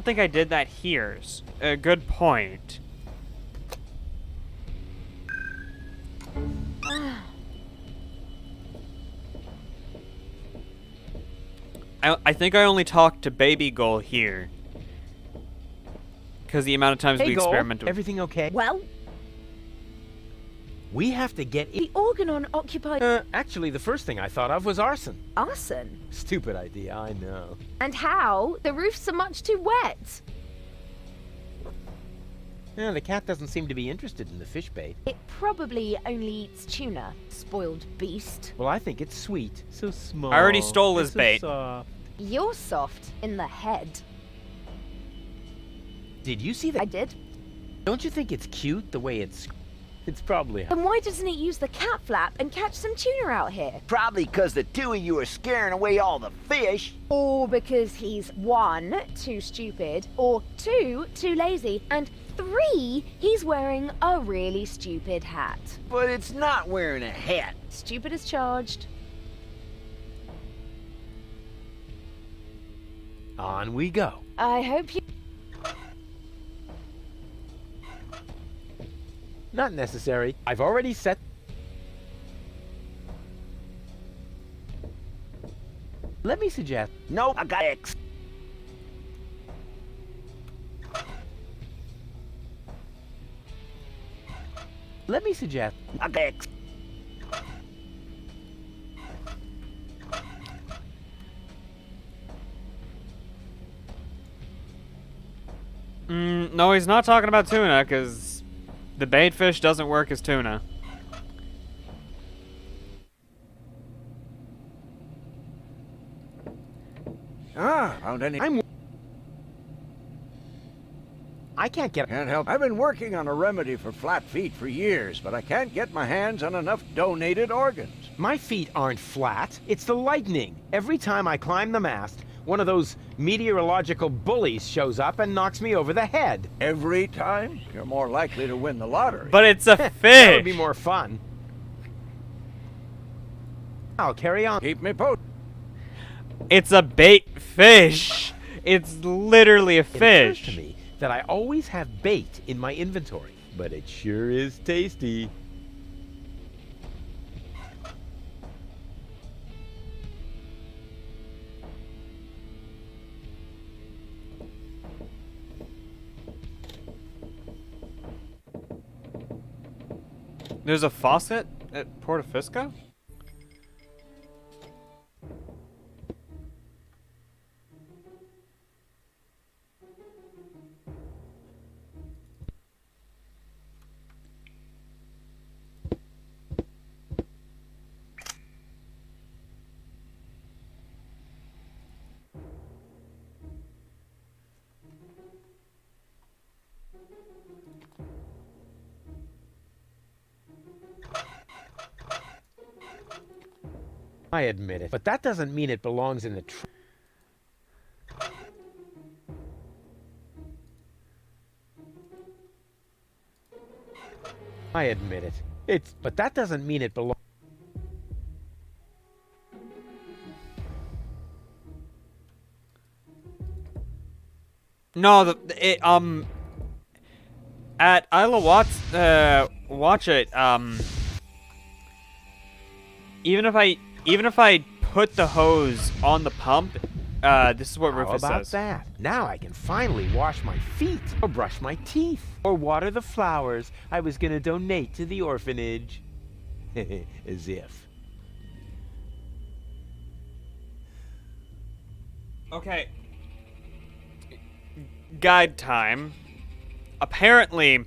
think I did that here. A good point. I think I only talked to Baby Gull here. Because the amount of times we experimented with... Everything okay? Well, we have to get... the Organon occupied... actually, the first thing I thought of was arson. Arson? Stupid idea, I know. And how? The roofs are much too wet. Yeah, the cat doesn't seem to be interested in the fish bait. It probably only eats tuna, spoiled beast. Well, I think it's sweet. So small. I already stole his so bait. soft. You're soft in the head. Did you see that? I did. Don't you think it's cute the way it's... It's probably... Then why doesn't it use the cat flap and catch some tuna out here? Probably because the two of you are scaring away all the fish. Or because he's 1, too stupid, or 2, too lazy, and 3, he's wearing a really stupid hat. But it's not wearing a hat. Stupid is charged. On we go. I hope you... Not necessary. I've already set... Let me suggest... Nope, I got X. Let me suggest... I got X. No, he's not talking about tuna, because the bait fish doesn't work as tuna. Found any... I can't get... Can't help. I've been working on a remedy for flat feet for years, but I can't get my hands on enough donated organs. My feet aren't flat. It's the lightning. Every time I climb the mast, one of those meteorological bullies shows up and knocks me over the head. Every time? You're more likely to win the lottery. But it's a That fish! would be more fun. I'll carry on. Keep me posted. It's a bait fish! It's literally a It occurs fish. to me that I always have bait in my inventory, but it sure is tasty. There's a faucet at Portofisco? I admit it, but that doesn't mean it belongs in the I admit it. But that doesn't mean it belongs... No, at Isla Watch It, even if I put the hose on the pump, this is what Rufus How about says. that? Now I can finally wash my feet, or brush my teeth, or water the flowers I was gonna donate to the orphanage. As if. Okay. Guide time. Apparently,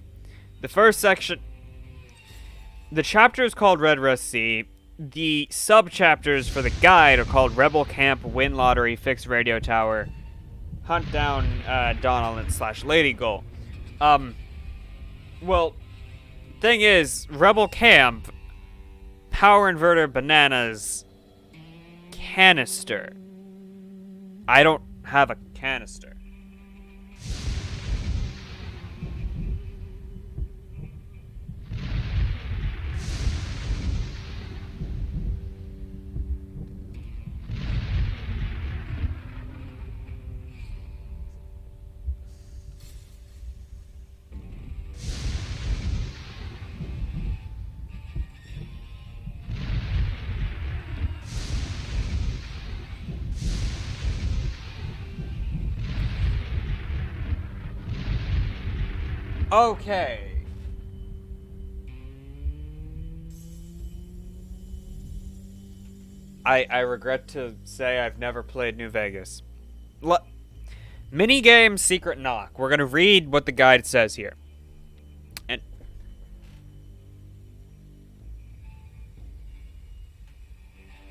the first section... The chapter is called Red Rest Sea. The sub-chapters for the guide are called Rebel Camp, Win Lottery, Fix Radio Tower, Hunt Down Dawn Island / Lady Gull. Well, thing is, Rebel Camp, Power Inverter, Bananas, Canister. I don't have a canister. Okay. I regret to say I've never played New Vegas. Minigame Secret Knock. We're going to read what the guide says here.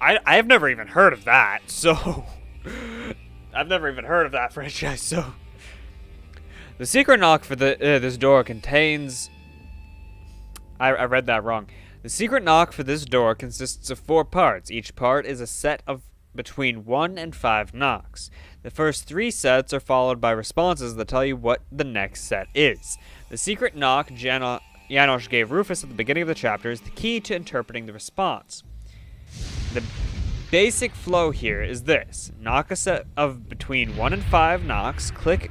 I've never even heard of that, so... I've never even heard of that franchise, so... The secret knock for this door contains... I read that wrong. The secret knock for this door consists of 4 parts. Each part is a set of between 1 and 5 knocks. The first 3 sets are followed by responses that tell you what the next set is. The secret knock Janosch gave Rufus at the beginning of the chapter is the key to interpreting the response. The basic flow here is this. Knock a set of between 1 and 5 knocks, click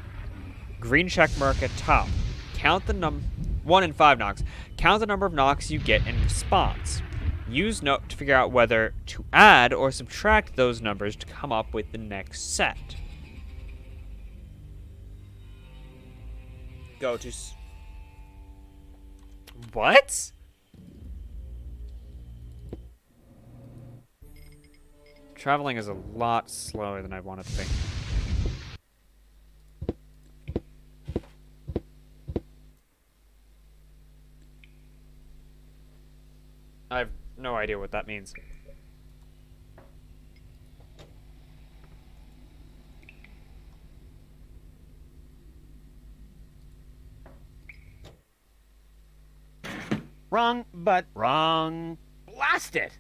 green check mark at top. Count the 1 and 5 knocks. Count the number of knocks you get in response. Use note to figure out whether to add or subtract those numbers to come up with the next set. Go to... What? Traveling is a lot slower than I wanted to be. I have no idea what that means. Wrong, but wrong. Blast it!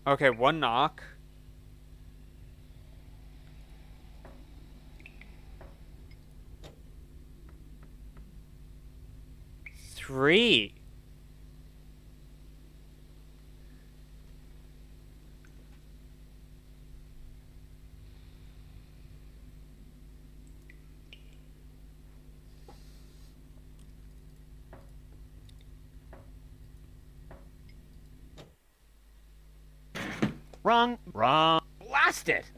Okay, 1 knock. Three. Wrong, wrong. Blast it!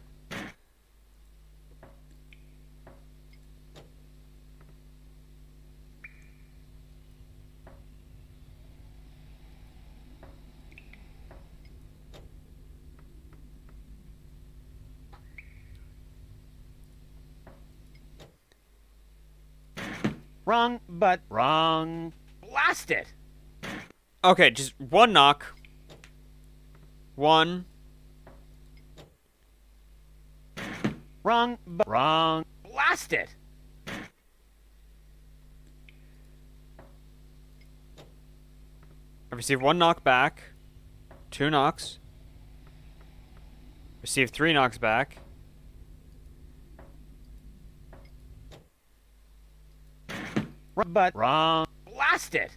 Wrong, but wrong. Blast it! Okay, just 1 knock. 1. Wrong, but wrong. Blast it! I received 1 knock back. 2 knocks. Received 3 knocks back. But wrong. Blast it!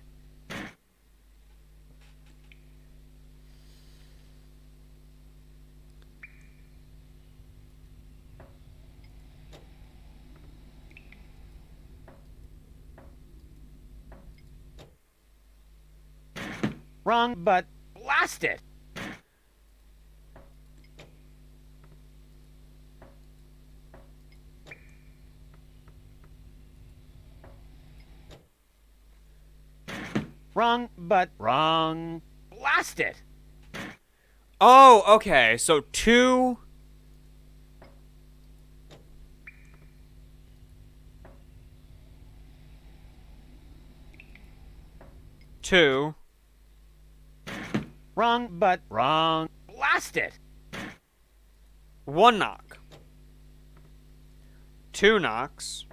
Wrong, but blast it! Wrong, but wrong. Blast it! Oh, okay. So 2. Two. Wrong, but wrong. Blast it! 1 knock. 2 knocks.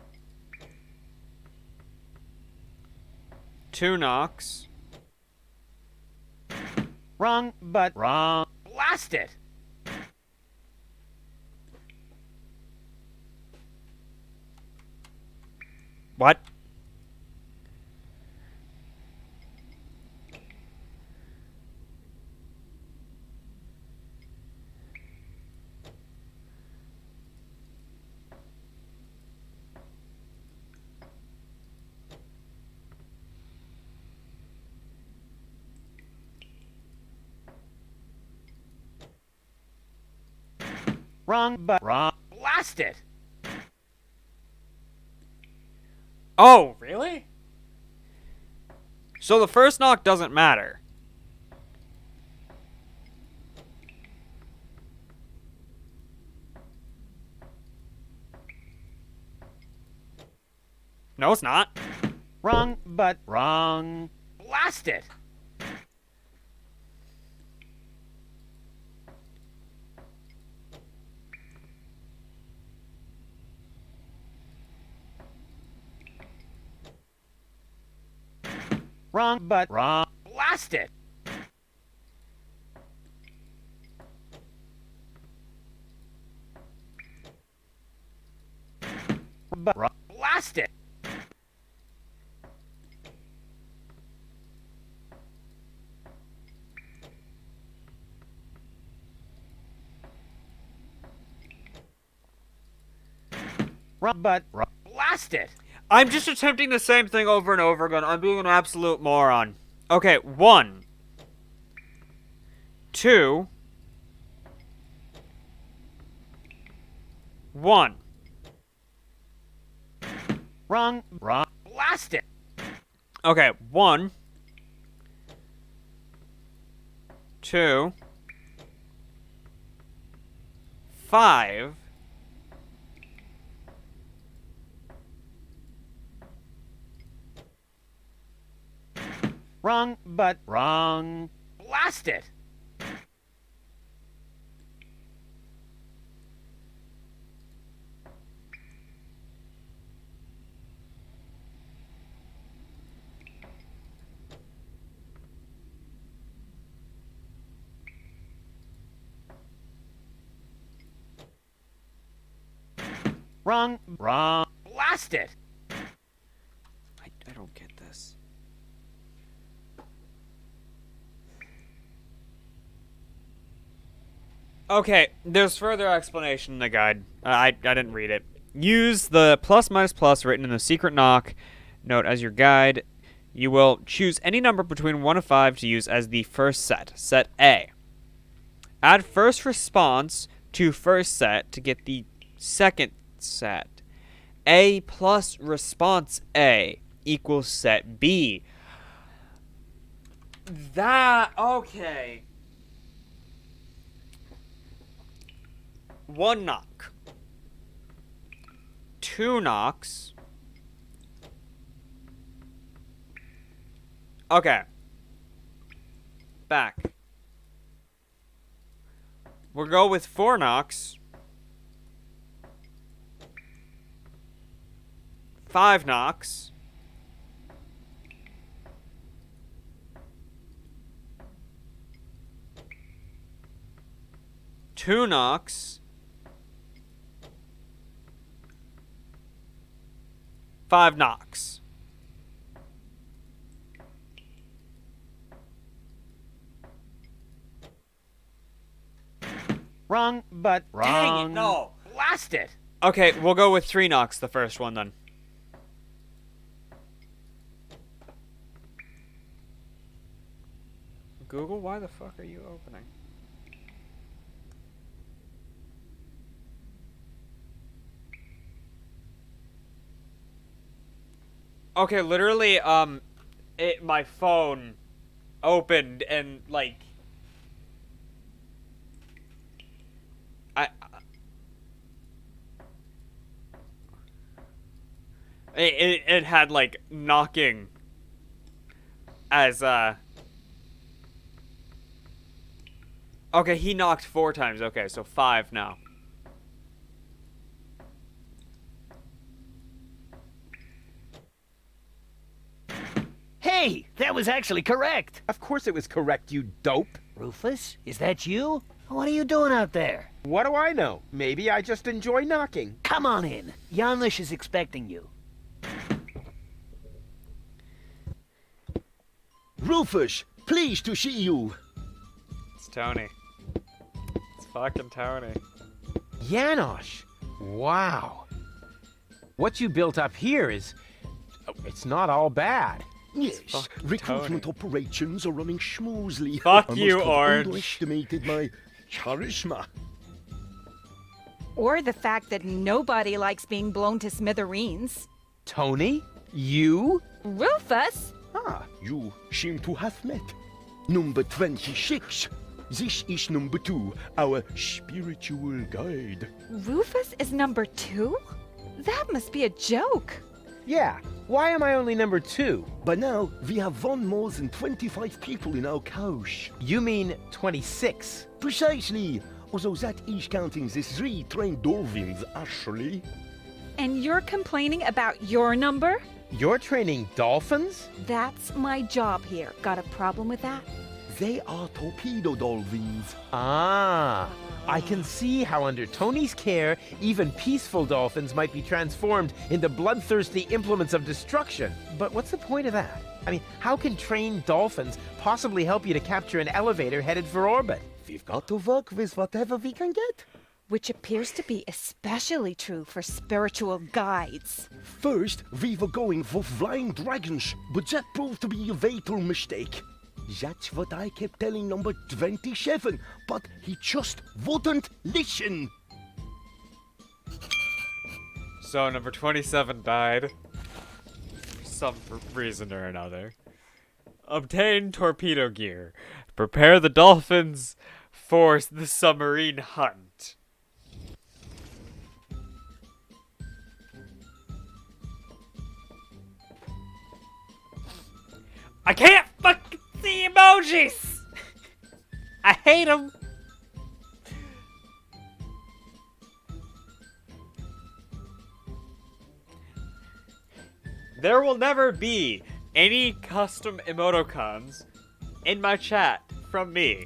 2 knocks. Wrong, but wrong. Blast it! What? Wrong, but wrong. Blast it! Oh, really? So the first knock doesn't matter. No, it's not. Wrong, but wrong. Blast it! Wrong. But Wrong. blast it! But Wrong. blast it! Wrong. But Wrong. blast it! I'm just attempting the same thing over and over again. I'm being an absolute moron. Okay, 1, 2, 1. Wrong. Wrong. Blast it! Okay, 1, 2, 5. Wrong. But Wrong. blast it! Wrong. Wrong. Blast it! I don't get this. Okay, there's further explanation in the guide. I didn't read it. Use the plus minus plus written in the secret knock note as your guide. You will choose any number between 1 and 5 to use as the first set. Set A. Add first response to first set to get the second set. A plus response A equals set B. That, okay. 1 knock. 2 knocks. Okay. Back. We'll go with 4 knocks. 5 knocks. 2 knocks. 5 knocks. Wrong. But Wrong. Dang it, no. blast it! Okay, we'll go with 3 knocks, the first one then. Google, why the fuck are you opening? Okay, literally, my phone opened and, like, it had, like, knocking as, okay, he knocked 4 times. Okay, so 5 now. Hey, that was actually correct. Of course it was correct, you dope. Rufus, is that you? What are you doing out there? What do I know? Maybe I just enjoy knocking. Come on in. Janlish is expecting you. Rufus, pleased to see you. It's Tony. It's fucking Tony. Janosch! Wow. What you built up here is... it's not all bad. Yes, Fuck recruitment Tony. operations are running smoothly. Fuck I you, must have Orange. underestimated my charisma. Or the fact that nobody likes being blown to smithereens. Tony? You? Rufus? Ah, you seem to have met. Number 26. This is number 2, our spiritual guide. Rufus is number 2? That must be a joke. Yeah, Why am I only number 2? But now, we have won more than 25 people in our coach. You mean 26? Precisely. Although that is counting the 3 trained dolphins, actually. And you're complaining about your number? You're training dolphins? That's my job here. Got a problem with that? They are torpedo dolphins. Ah, I can see how under Tony's care, even peaceful dolphins might be transformed into bloodthirsty implements of destruction. But what's the point of that? I mean, how can trained dolphins possibly help you to capture an elevator headed for orbit? We've got to work with whatever we can get. Which appears to be especially true for spiritual guides. First, we were going for flying dragons, but that proved to be a fatal mistake. That's what I kept telling number 27, but he just wouldn't listen. So number 27 died. For some reason or another. Obtain torpedo gear. Prepare the dolphins for the submarine hunt. I can't fucking see emojis! I hate them! There will never be any custom emoticons in my chat from me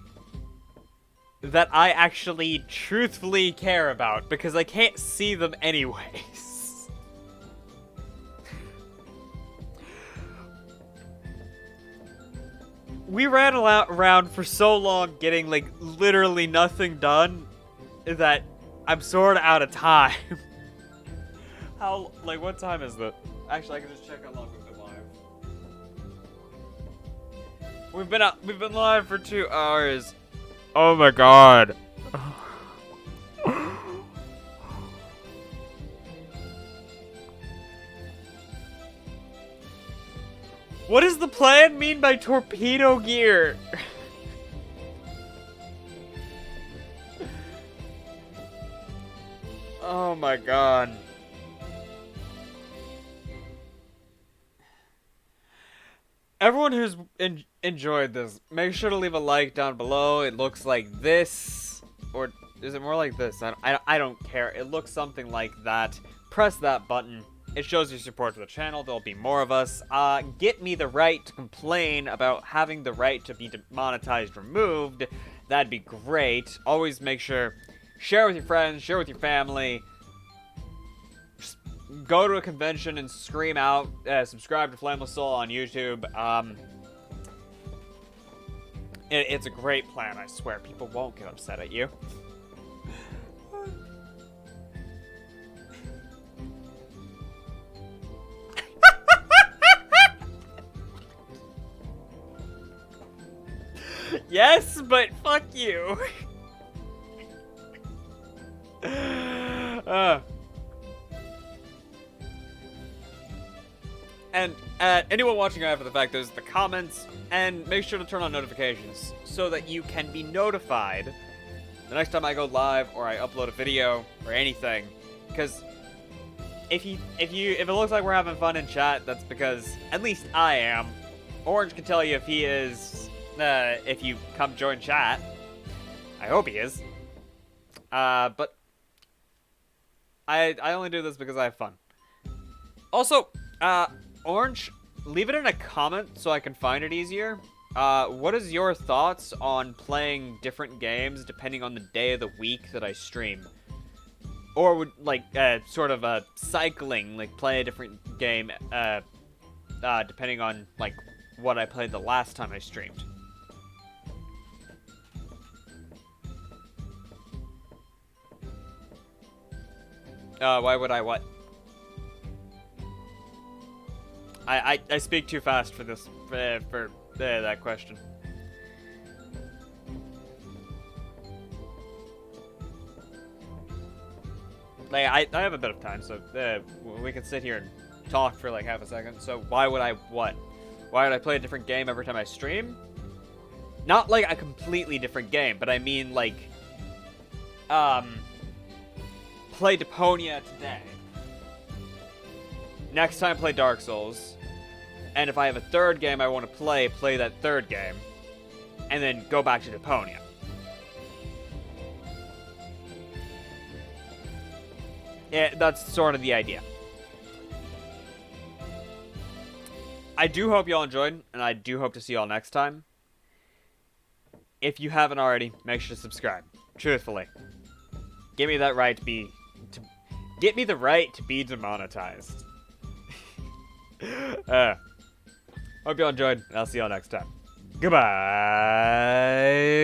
that I actually truthfully care about because I can't see them anyways. We ran around for so long getting, like, literally nothing done that I'm sort of out of time. What time is it? Actually, I can just check how long we've been live. We've been live for 2 hours. Oh my god. What does the plan mean by torpedo gear? Oh my god. Everyone who's enjoyed this, make sure to leave a like down below. It looks like this. Or is it more like this? I don't care. It looks something like that. Press that button. It shows your support for the channel. There'll be more of us. Get me the right to complain about having the right to be demonetized removed. That'd be great. Always make sure, share with your friends, share with your family. Just go to a convention and scream out. Subscribe to Flameless on YouTube. It's a great plan, I swear. People won't get upset at you. Yes, but fuck you. And anyone watching after the fact, there's the comments, and make sure to turn on notifications so that you can be notified the next time I go live or I upload a video or anything. Because if it looks like we're having fun in chat, that's because at least I am. Orange can tell you if he is. If you come join chat. I hope he is. But I only do this because I have fun. Also, Orange, leave it in a comment so I can find it easier. What is your thoughts on playing different games depending on the day of the week that I stream? Or would, like, sort of, cycling, like, play a different game, depending on, like, what I played the last time I streamed. Why would I what? I speak too fast for this, for that question. Like, I have a bit of time, so we can sit here and talk for like half a second. So why would I what? Why would I play a different game every time I stream? Not like a completely different game, but I mean like, play Deponia today. next time play Dark Souls, and if I have a third game I want to play that third game, and then go back to Deponia. Yeah, that's sort of the idea. I do hope y'all enjoyed, and I do hope to see y'all next time. If you haven't already, make sure to subscribe. Truthfully. Give me that right get me the right to be demonetized. Hope y'all enjoyed, and I'll see y'all next time. Goodbye,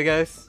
guys.